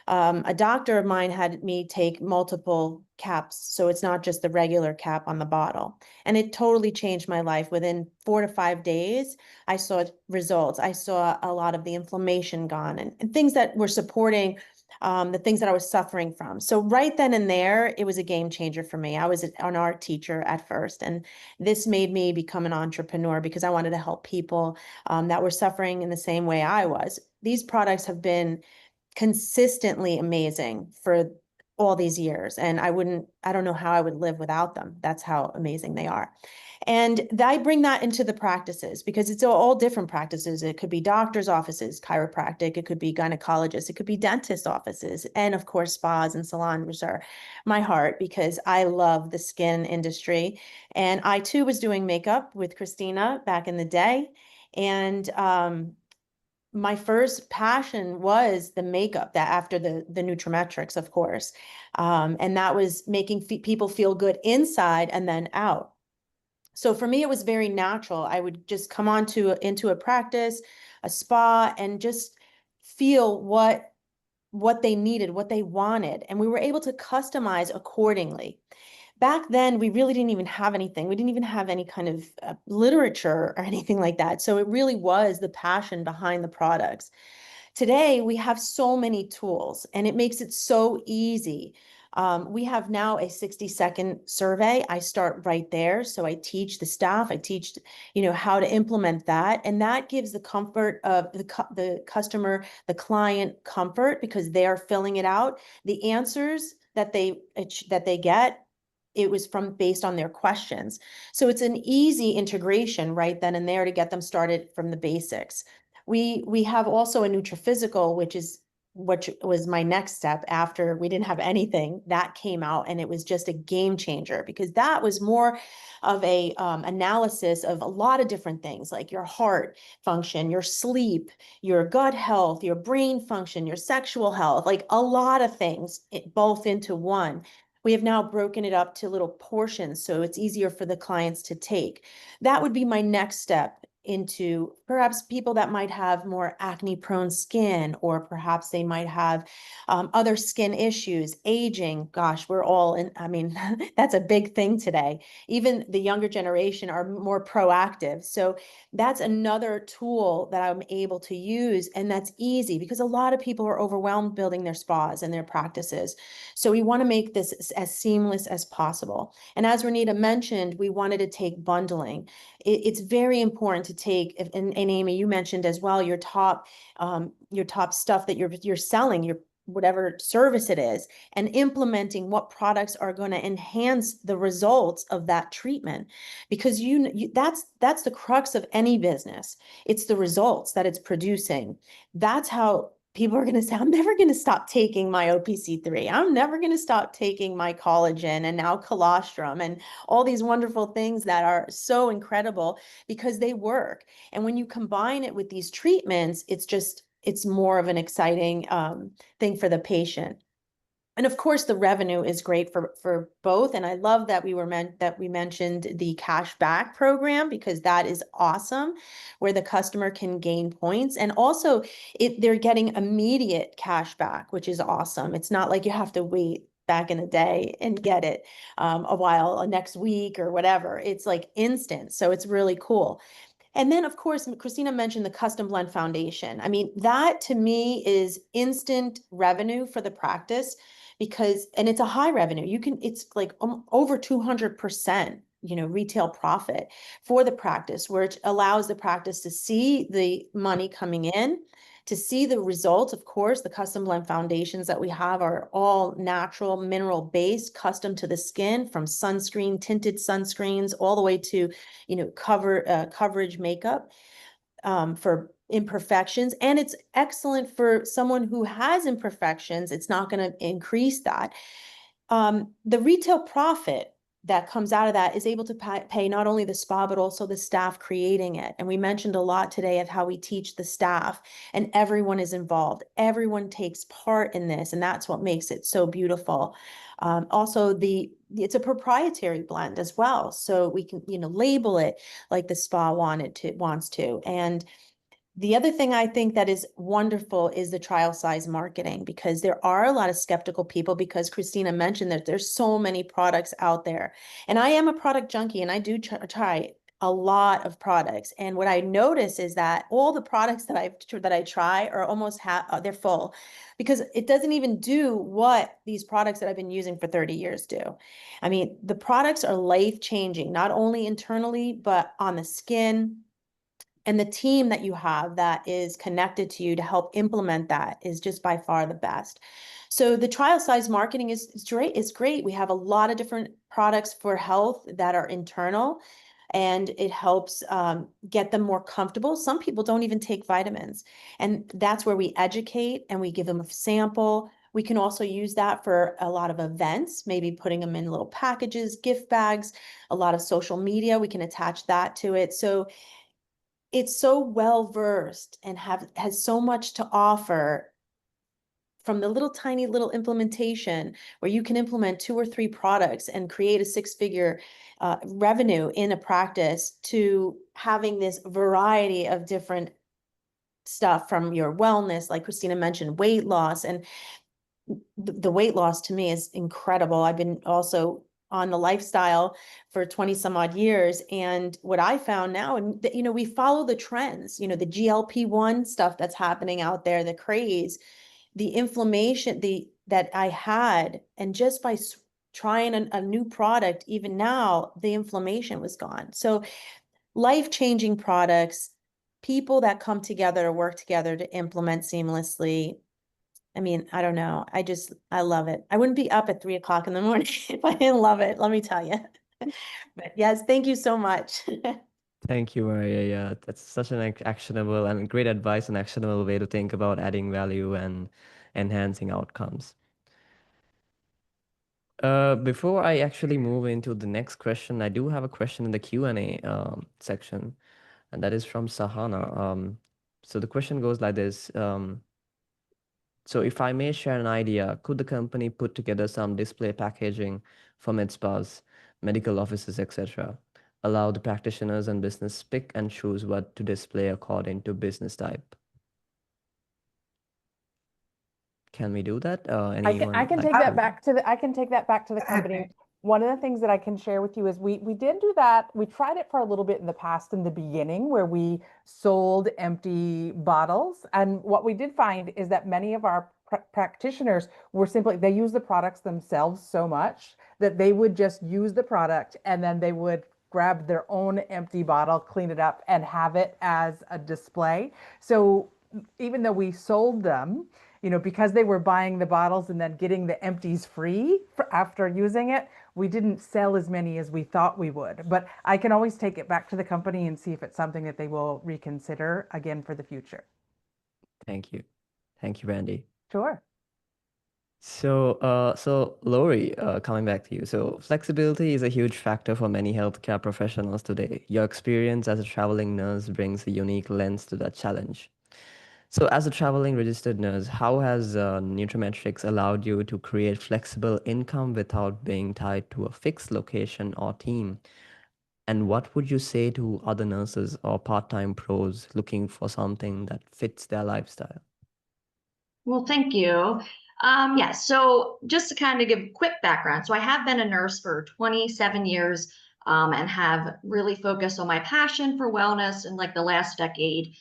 A doctor of mine had me take multiple caps, so it's not just the regular cap on the bottle. And it totally changed my life. Within 4 to 5 days, I saw results. I saw a lot of the inflammation gone and things that were supporting the things that I was suffering from. So right then and there, it was a game changer for me. I was an art teacher at first, and this made me become an entrepreneur because I wanted to help people that were suffering in the same way I was. These products have been consistently amazing for all these years. And I don't know how I would live without them. That's how amazing they are. And I bring that into the practices because it's all different practices. It could be doctor's offices, chiropractic, it could be gynecologists, it could be dentist offices, and of course, spas and salons, which are my heart because I love the skin industry. And I too was doing makeup with Christina back in the day. And my first passion was the makeup, that after the Nutrimetrics, of course. And that was making people feel good inside and then out. So for me, it was very natural. I would just come into a practice, a spa, and just feel what they needed, what they wanted. And we were able to customize accordingly. Back then, we really didn't even have anything. We didn't even have any kind of literature or anything like that. So it really was the passion behind the products. Today, we have so many tools and it makes it so easy. We have now a 60-second survey. I start right there. So I teach the staff, I teach, how to implement that. And that gives the comfort of the customer, the client comfort, because they are filling it out. The answers that they get, it was based on their questions. So it's an easy integration right then and there to get them started from the basics. We have also a Nutri-Physical, which was my next step after we didn't have anything that came out, and it was just a game changer, because that was more of a analysis of a lot of different things, like your heart function, your sleep, your gut health, your brain function, your sexual health, like a lot of things both into one. We have now broken it up to little portions, so it's easier for the clients to take. That would be my next step into perhaps people that might have more acne prone skin, or perhaps they might have other skin issues, aging. Gosh, we're all in, I mean, that's a big thing today. Even the younger generation are more proactive. So that's another tool that I'm able to use. And that's easy because a lot of people are overwhelmed building their spas and their practices. So we want to make this as seamless as possible. And as Renita mentioned, we wanted to take bundling. It's very important to take, and Amy, you mentioned as well, your top stuff that you're selling, your whatever service it is, and implementing what products are going to enhance the results of that treatment, because that's the crux of any business. It's the results that it's producing. That's how people are going to say, I'm never going to stop taking my OPC3. I'm never going to stop taking my collagen and now colostrum and all these wonderful things that are so incredible because they work. And when you combine it with these treatments, it's more of an exciting thing for the patient. And of course, the revenue is great for both. And I love that we mentioned the cash back program, because that is awesome, where the customer can gain points. And also they're getting immediate cash back, which is awesome. It's not like you have to wait back in the day and get it a while, next week or whatever. It's like instant. So it's really cool. And then, of course, Christina mentioned the custom blend foundation. I mean, that to me is instant revenue for the practice, and it's a high revenue. It's like over 200%, retail profit for the practice, which allows the practice to see the money coming in, to see the results. Of course, the custom blend foundations that we have are all natural, mineral based, custom to the skin, from sunscreen, tinted sunscreens, all the way to, coverage makeup for imperfections. And it's excellent for someone who has imperfections. It's not going to increase that. The retail profit that comes out of that is able to pay not only the spa, but also the staff creating it. And we mentioned a lot today of how we teach the staff, and everyone is involved. Everyone takes part in this, and that's what makes it so beautiful. Also, it's a proprietary blend as well. So we can, label it like the spa wants to. And the other thing I think that is wonderful is the trial size marketing, because there are a lot of skeptical people, because Christina mentioned that there's so many products out there. And I am a product junkie, and I do try a lot of products. And what I notice is that all the products that I try are almost they're full, because it doesn't even do what these products that I've been using for 30 years do. I mean, the products are life-changing, not only internally, but on the skin. And the team that you have that is connected to you to help implement that is just by far the best. So the trial size marketing is great. It's great. We have a lot of different products for health that are internal, and it helps get them more comfortable. Some people don't even take vitamins, and that's where we educate and we give them a sample. We can also use that for a lot of events, maybe putting them in little packages, gift bags, a lot of social media. We can attach that to it. So it's so well versed and has so much to offer, from the little tiny little implementation where you can implement 2 or 3 products and create a 6-figure revenue in a practice, to having this variety of different stuff from your wellness, like Christina mentioned, weight loss. And the weight loss to me is incredible. I've been also on the lifestyle for 20 some odd years. And what I found now, and you know, we follow the trends, you know, the GLP-1 stuff that's happening out there, the craze, the inflammation, that I had, and just by trying a new product, even now, the inflammation was gone. So life-changing products, people that come together to work together to implement seamlessly. I mean, I don't know. I love it. I wouldn't be up at 3 o'clock in the morning if I didn't love it, let me tell you. But yes, thank you so much. Thank you, Maria. Yeah, that's such an actionable and great advice and actionable way to think about adding value and enhancing outcomes. Before I actually move into the next question, I do have a question in the Q&A section, and that is from Sahana. So the question goes like this. So if I may share an idea, could the company put together some display packaging for medspas, medical offices, etc.? Allow the practitioners and business pick and choose what to display according to business type. Can we do that? I can take that back to the company. One of the things that I can share with you is we did do that. We tried it for a little bit in the past, in the beginning, where we sold empty bottles. And what we did find is that many of our practitioners were simply, they use the products themselves so much that they would just use the product and then they would grab their own empty bottle, clean it up, and have it as a display. So even though we sold them, you know, because they were buying the bottles and then getting the empties free after using it, we didn't sell as many as we thought we would. But I can always take it back to the company and see if it's something that they will reconsider again for the future. Thank you. Thank you, Randy. Sure. So Lori, coming back to you. So flexibility is a huge factor for many healthcare professionals today. Your experience as a traveling nurse brings a unique lens to that challenge. So as a traveling registered nurse, how has Nutrimetrics allowed you to create flexible income without being tied to a fixed location or team? And what would you say to other nurses or part-time pros looking for something that fits their lifestyle? Well, thank you. Yes, so just to kind of give quick background. So I have been a nurse for 27 years and have really focused on my passion for wellness in like the last decade.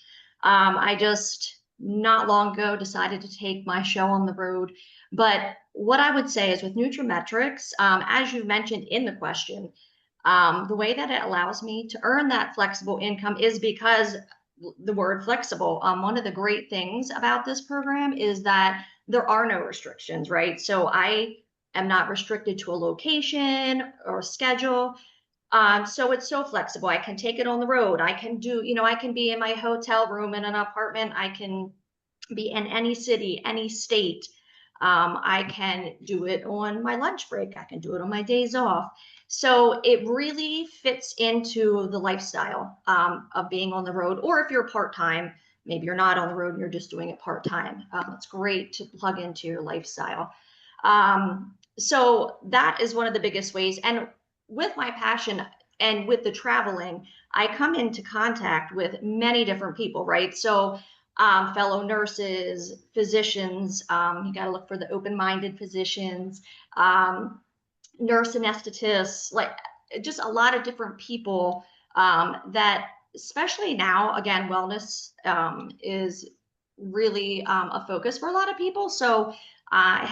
I just not long ago decided to take my show on the road. But what I would say is with Nutrimetrics, as you mentioned in the question, the way that it allows me to earn that flexible income is because the word flexible. One of the great things about this program is that there are no restrictions, right? So I am not restricted to a location or schedule. So it's so flexible. I can take it on the road. I can do, I can be in my hotel room in an apartment. I can be in any city, any state. I can do it on my lunch break. I can do it on my days off. So it really fits into the lifestyle of being on the road. Or if you're part-time, maybe you're not on the road and you're just doing it part-time. It's great to plug into your lifestyle. So that is one of the biggest ways. And with my passion and with the traveling, I come into contact with many different people, right? So fellow nurses, physicians, you got to look for the open-minded physicians, nurse anesthetists, like just a lot of different people that, especially now, again, wellness is really a focus for a lot of people. So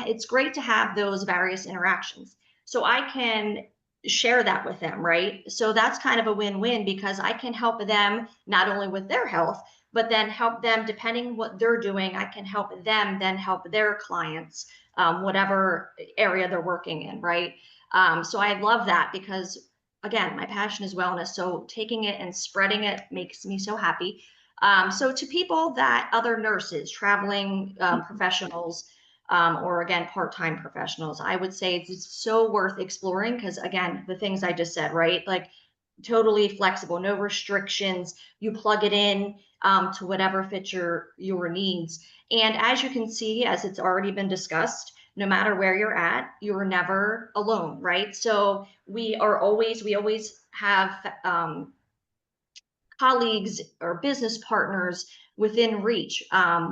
it's great to have those various interactions. So I can share that with them, right? So that's kind of a win-win because I can help them not only with their health, but then help them, depending what they're doing, I can help them then help their clients, whatever area they're working in, right? So I love that because, again, my passion is wellness. So taking it and spreading it makes me so happy. So to people that other nurses, traveling professionals, or again, part-time professionals, I would say it's so worth exploring because, again, the things I just said, right? Like totally flexible, no restrictions. You plug it in to whatever fits your needs. And as you can see, as it's already been discussed, no matter where you're at, you're never alone, right? So we always have colleagues or business partners within reach,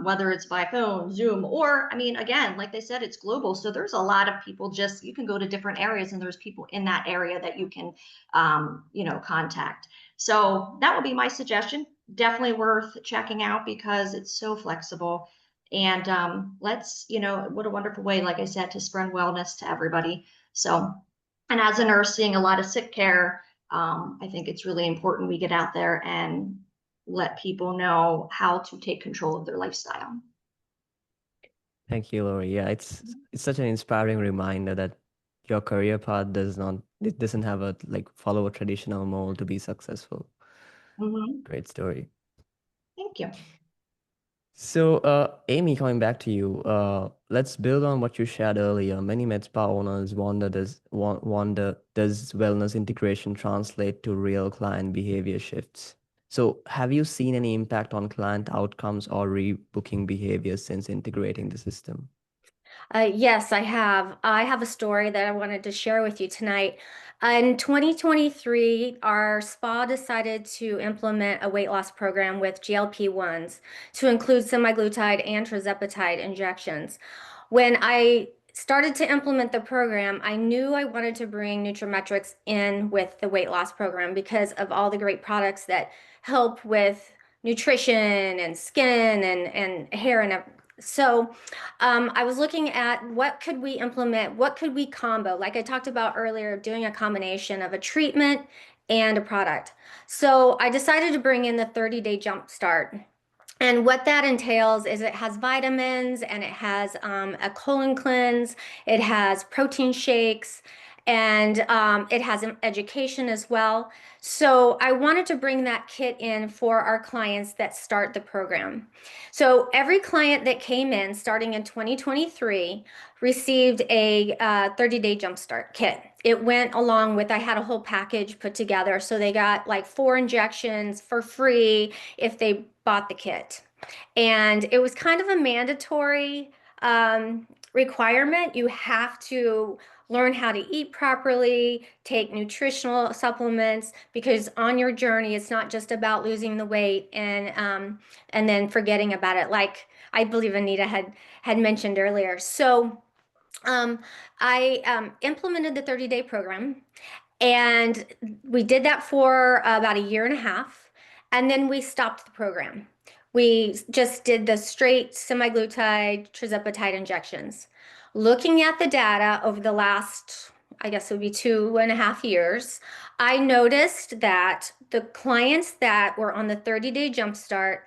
whether it's by phone, Zoom, or I mean, again, like they said, it's global. So there's a lot of people just, you can go to different areas and there's people in that area that you can, contact. So that would be my suggestion. Definitely worth checking out because it's so flexible. And what a wonderful way, like I said, to spread wellness to everybody. So, and as a nurse, seeing a lot of sick care, I think it's really important we get out there and let people know how to take control of their lifestyle. Thank you, Lori. Yeah, it's such an inspiring reminder that your career path doesn't have a follow a traditional mold to be successful. Great story. Thank you. So, Amy, coming back to you, let's build on what you shared earlier. Many med spa owners wonder, does wellness integration translate to real client behavior shifts? So, have you seen any impact on client outcomes or rebooking behaviors since integrating the system? Yes, I have. I have a story that I wanted to share with you tonight. In 2023, our spa decided to implement a weight loss program with GLP-1s to include semaglutide and tirzepatide injections. When I started to implement the program, I knew I wanted to bring Nutrimetrics in with the weight loss program because of all the great products that help with nutrition and skin and hair and so I was looking at what could we implement, what could we combo, like I talked about earlier, doing a combination of a treatment and a product. So I decided to bring in the 30-day jump start. And what that entails is it has vitamins and it has a colon cleanse, it has protein shakes, and it has an education as well. So I wanted to bring that kit in for our clients that start the program. So every client that came in starting in 2023 received a 30-day jumpstart kit. It went along with, I had a whole package put together. So they got like 4 injections for free if they bought the kit. And it was kind of a mandatory requirement. You have to learn how to eat properly, take nutritional supplements, because on your journey, it's not just about losing the weight and then forgetting about it, like I believe Anita had mentioned earlier. So I implemented the 30-day program, and we did that for about a year and a half, and then we stopped the program. We just did the straight semaglutide, tirzepatide injections. Looking at the data over the last, I guess it would be 2.5 years, I noticed that the clients that were on the 30-day jumpstart,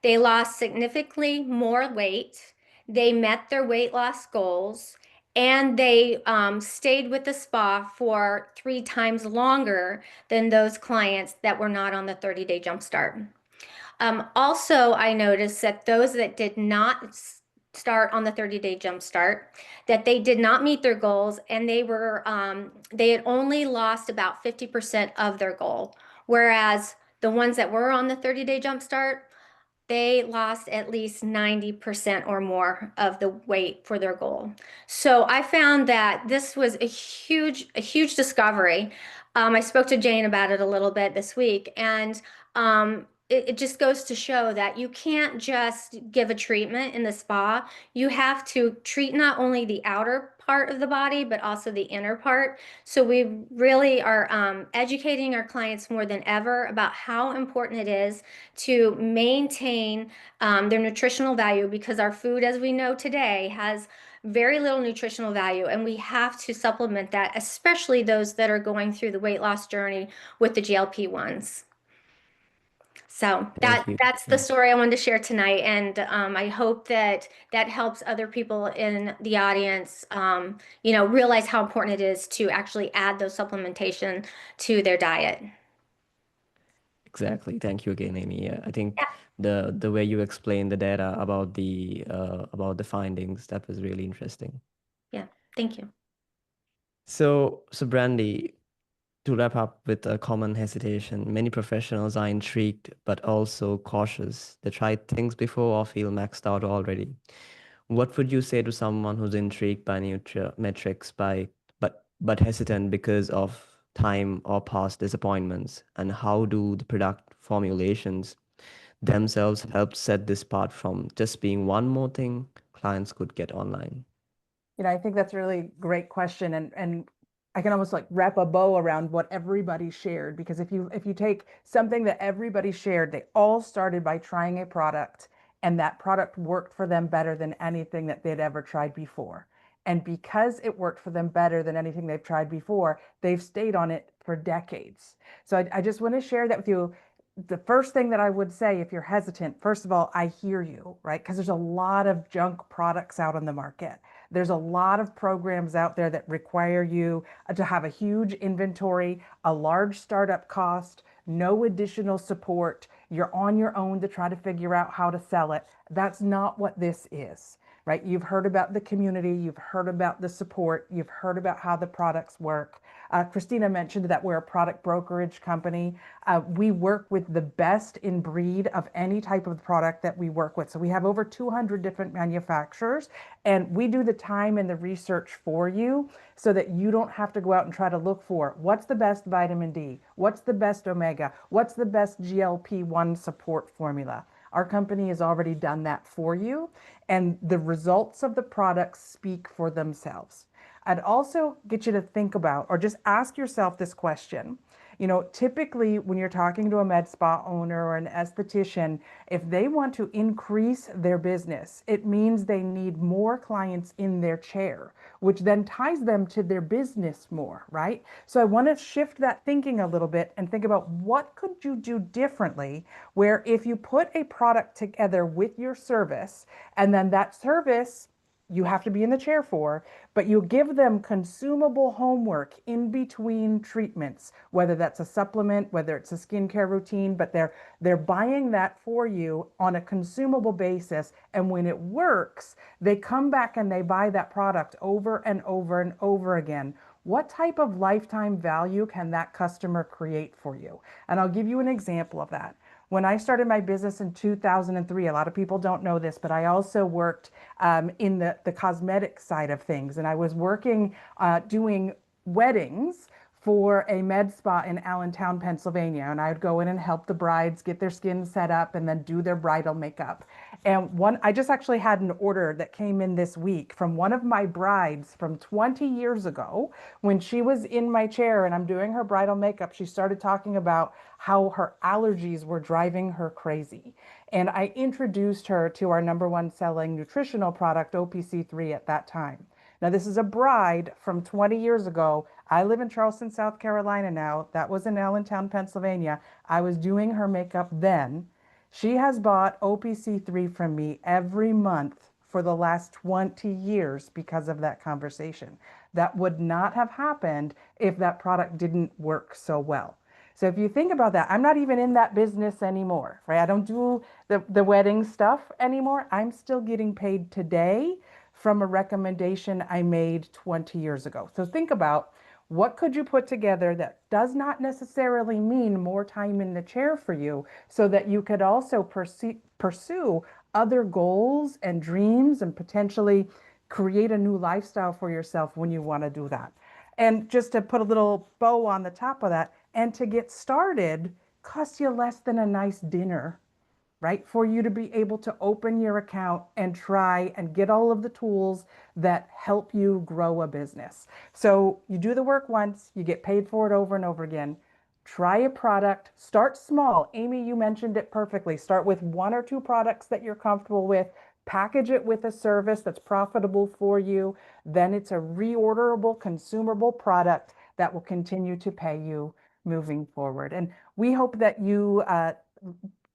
they lost significantly more weight, they met their weight loss goals, and they stayed with the spa for 3 times longer than those clients that were not on the 30-day jumpstart. Also, I noticed that those that did not start on the 30-day jumpstart, that they did not meet their goals, and they had only lost about 50% of their goal, whereas the ones that were on the 30-day jumpstart, they lost at least 90% or more of the weight for their goal. So I found that this was a huge discovery. I spoke to Jane about it a little bit this week, and it just goes to show that you can't just give a treatment in the spa. You have to treat not only the outer part of the body, but also the inner part. So we really are educating our clients more than ever about how important it is to maintain their nutritional value, because our food, as we know today, has very little nutritional value, and we have to supplement that, especially those that are going through the weight loss journey with the GLP-1s. So Thank you. that's the story I wanted to share tonight, and I hope that helps other people in the audience, realize how important it is to actually add those supplementation to their diet. Exactly. Thank you again, Amy. Yeah, I think Yeah. the way you explained the data about the findings, that was really interesting. Yeah, thank you. So Brandy, To wrap up with a common hesitation, many professionals are intrigued but also cautious. They try things before or feel maxed out already. What would you say to someone who's intrigued by metrics but hesitant because of time or past disappointments? And how do the product formulations themselves help set this part from just being one more thing clients could get online? I think that's a really great question, and I can almost like wrap a bow around what everybody shared, because if you take something that everybody shared, they all started by trying a product, and that product worked for them better than anything that they'd ever tried before. And because it worked for them better than anything they've tried before, they've stayed on it for decades. So I just want to share that with you. The first thing that I would say, if you're hesitant, first of all, I hear you, right? Because there's a lot of junk products out on the market. There's a lot of programs out there that require you to have a huge inventory, a large startup cost, no additional support. You're on your own to try to figure out how to sell it. That's not what this is, right? You've heard about the community, you've heard about the support, you've heard about how the products work. Christina mentioned that we're a product brokerage company. We work with the best in breed of any type of product that we work with. So we have over 200 different manufacturers, and we do the time and the research for you so that you don't have to go out and try to look for what's the best vitamin D, what's the best omega, what's the best GLP-1 support formula. Our company has already done that for you, and the results of the products speak for themselves. I'd also get you to think about, or just ask yourself this question. Typically when you're talking to a med spa owner or an esthetician, if they want to increase their business, it means they need more clients in their chair, which then ties them to their business more, right? So I want to shift that thinking a little bit and think about what could you do differently, where if you put a product together with your service, and then that service you have to be in the chair for, but you give them consumable homework in between treatments, whether that's a supplement, whether it's a skincare routine, but they're buying that for you on a consumable basis. And when it works, they come back and they buy that product over and over and over again. What type of lifetime value can that customer create for you? And I'll give you an example of that. When I started my business in 2003, a lot of people don't know this, but I also worked in the cosmetic side of things. And I was working doing weddings for a med spa in Allentown, Pennsylvania. And I would go in and help the brides get their skin set up and then do their bridal makeup. And I just actually had an order that came in this week from one of my brides from 20 years ago. When she was in my chair and I'm doing her bridal makeup, she started talking about how her allergies were driving her crazy. And I introduced her to our #1 selling nutritional product, OPC3, at that time. Now, this is a bride from 20 years ago. I live in Charleston, South Carolina now. That was in Allentown, Pennsylvania. I was doing her makeup then. She has bought OPC3 from me every month for the last 20 years because of that conversation. That would not have happened if that product didn't work so well. So if you think about that, I'm not even in that business anymore, right? I don't do the wedding stuff anymore. I'm still getting paid today from a recommendation I made 20 years ago. So think about, what could you put together that does not necessarily mean more time in the chair for you, so that you could also pursue other goals and dreams and potentially create a new lifestyle for yourself when you want to do that. And just to put a little bow on the top of that, and to get started, costs you less than a nice dinner, right? For you to be able to open your account and try and get all of the tools that help you grow a business. So you do the work once, you get paid for it over and over again. Try a product, start small. Amy, you mentioned it perfectly. Start with 1 or 2 products that you're comfortable with, package it with a service that's profitable for you. Then it's a reorderable, consumable product that will continue to pay you moving forward. And we hope that you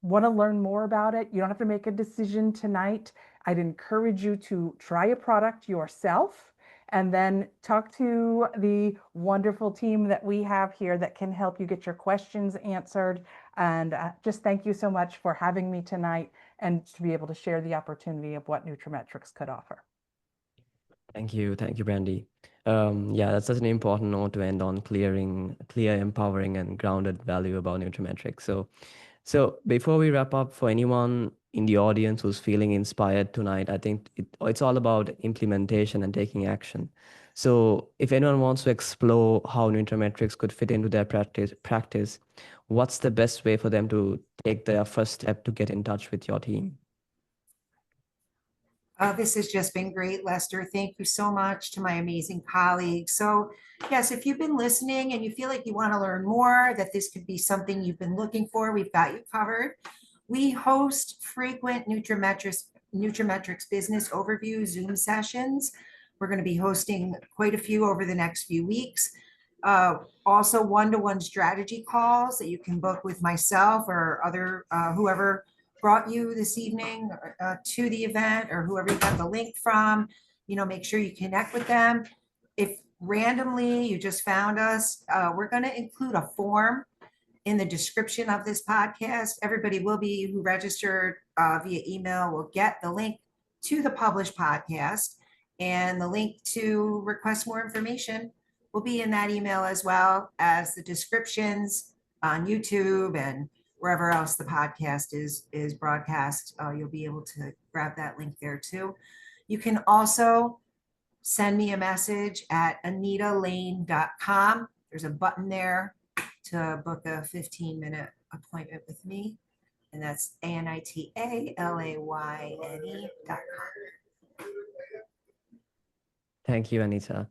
want to learn more about it. You don't have to make a decision tonight. I'd encourage you to try a product yourself and then talk to the wonderful team that we have here that can help you get your questions answered. And just thank you so much for having me tonight and to be able to share the opportunity of what Nutrimetrics could offer. Thank you, Brandy. Yeah, that's such an important note to end on, clear, empowering, and grounded value about Nutrimetrics. So before we wrap up, for anyone in the audience who's feeling inspired tonight, I think it's all about implementation and taking action. So if anyone wants to explore how Nutrimetrics could fit into their practice, what's the best way for them to take their first step to get in touch with your team? This has just been great, Lester. Thank you so much to my amazing colleagues. So yes, if you've been listening and you feel like you want to learn more, that this could be something you've been looking for, we've got you covered. We host frequent Nutrimetrics business overview Zoom sessions. We're going to be hosting quite a few over the next few weeks. Also one-to-one strategy calls that you can book with myself or other whoever brought you this evening to the event, or whoever you got the link from. Make sure you connect with them. If randomly you just found us, we're going to include a form in the description of this podcast. Everybody who registered via email will get the link to the published podcast, and the link to request more information will be in that email, as well as the descriptions on YouTube and wherever else the podcast is broadcast. You'll be able to grab that link there too. You can also send me a message at anitalayne.com. There's a button there to book a 15-minute appointment with me, and that's ANITALAYNE.com. Thank you, Anita.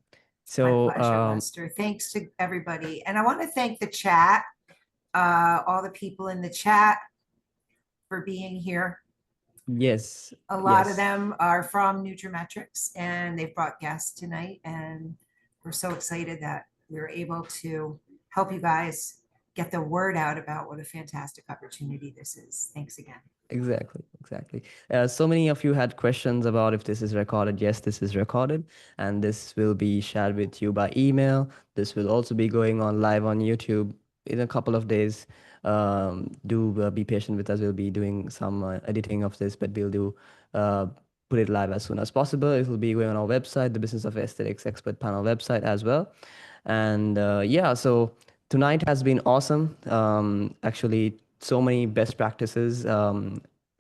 My pleasure, Lester. Thanks to everybody. And I want to thank the chat, all the people in the chat, for being here. Yes. A lot of them are from Nutrimetrics, and they've brought guests tonight, and we're so excited that we were able to help you guys get the word out about what a fantastic opportunity this is. Thanks again. Exactly. So many of you had questions about if this is recorded. Yes, this is recorded, and this will be shared with you by email. This will also be going on live on YouTube in a couple of days. Do be patient with us. We'll be doing some editing of this, but we'll put it live as soon as possible. It will be going on our website, the Business of Aesthetics Expert Panel website as well. And so tonight has been awesome. Actually, so many best practices. So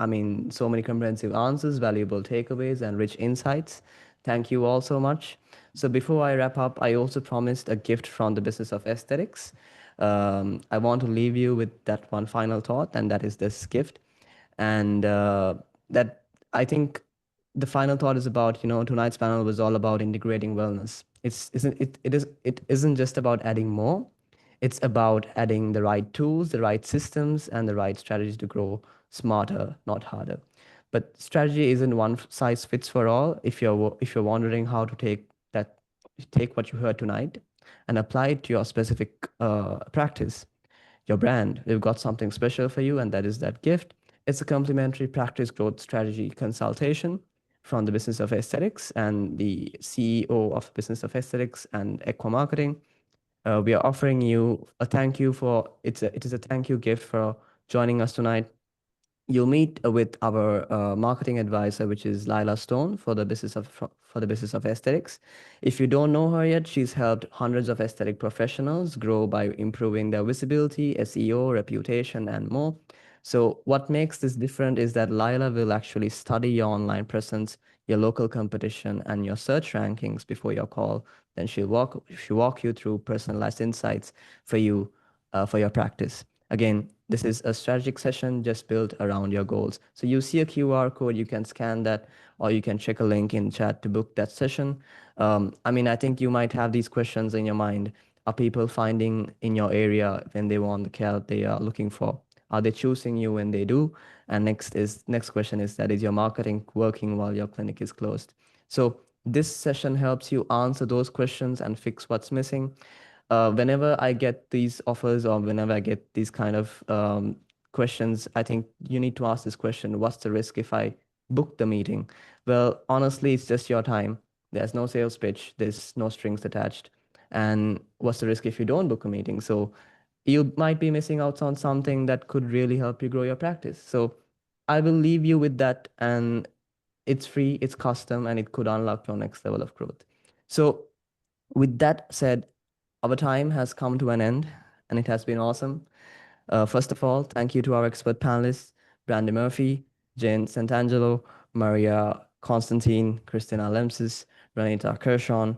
many comprehensive answers, valuable takeaways, and rich insights. Thank you all so much. So before I wrap up, I also promised a gift from the Business of Aesthetics. I want to leave you with that one final thought, and that is this gift. And that I think the final thought is about, tonight's panel was all about integrating wellness. It isn't just about adding more. It's about adding the right tools, the right systems, and the right strategies to grow smarter, not harder. But strategy isn't one size fits for all. If you're wondering how to take what you heard tonight and apply it to your specific practice, your brand, we've got something special for you, and that is that gift. It's a complimentary practice growth strategy consultation from the Business of Aesthetics and the CEO of Business of Aesthetics and Equa Marketing. We are offering you a thank you it is a thank you gift for joining us tonight. You'll meet with our marketing advisor, which is Lila Stone, for the Business of Aesthetics. If you don't know her yet, she's helped hundreds of aesthetic professionals grow by improving their visibility, SEO, reputation, and more. So what makes this different is that Lila will actually study your online presence, your local competition, and your search rankings before your call. Then she'll walk you through personalized insights for you, for your practice. Again, this is a strategic session just built around your goals. So you see a QR code, you can scan that, or you can check a link in chat to book that session. I think you might have these questions in your mind. Are people finding in your area when they want the care they are looking for? Are they choosing you when they do? And next question is that, is your marketing working while your clinic is closed? So this session helps you answer those questions and fix what's missing. Whenever I get these offers, or whenever I get these kind of questions, I think you need to ask this question: what's the risk if I book the meeting? Well, honestly, it's just your time. There's no sales pitch. There's no strings attached. And what's the risk if you don't book a meeting? So you might be missing out on something that could really help you grow your practice. So I will leave you with that. And It's free, it's custom, and it could unlock your next level of growth. So with that said, our time has come to an end, and it has been awesome. First of all, thank you to our expert panelists, Brandy Murphy, Jane Santangelo, Maria Constantine, Christina Lemsis, Renita Kershon,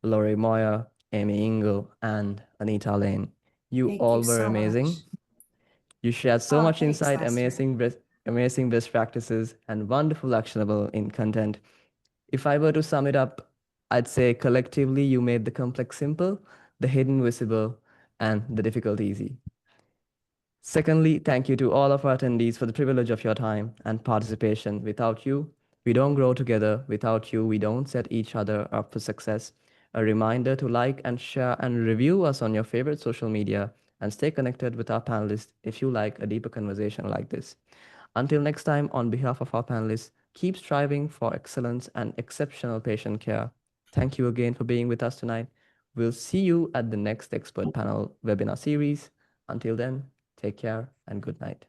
Lori Moyer, Amy Ingle, and Anita Layne. You Thank all you were so amazing. much. You shared so Oh, much thanks, insight, Lester. amazing best practices, and wonderful actionable in content. If I were to sum it up, I'd say collectively you made the complex simple, the hidden visible, and the difficult easy. Secondly, thank you to all of our attendees for the privilege of your time and participation. Without you, we don't grow together. Without you, we don't set each other up for success. A reminder to like and share and review us on your favorite social media and stay connected with our panelists if you like a deeper conversation like this. Until next time, on behalf of our panelists, keep striving for excellence and exceptional patient care. Thank you again for being with us tonight. We'll see you at the next expert panel webinar series. Until then, take care and good night.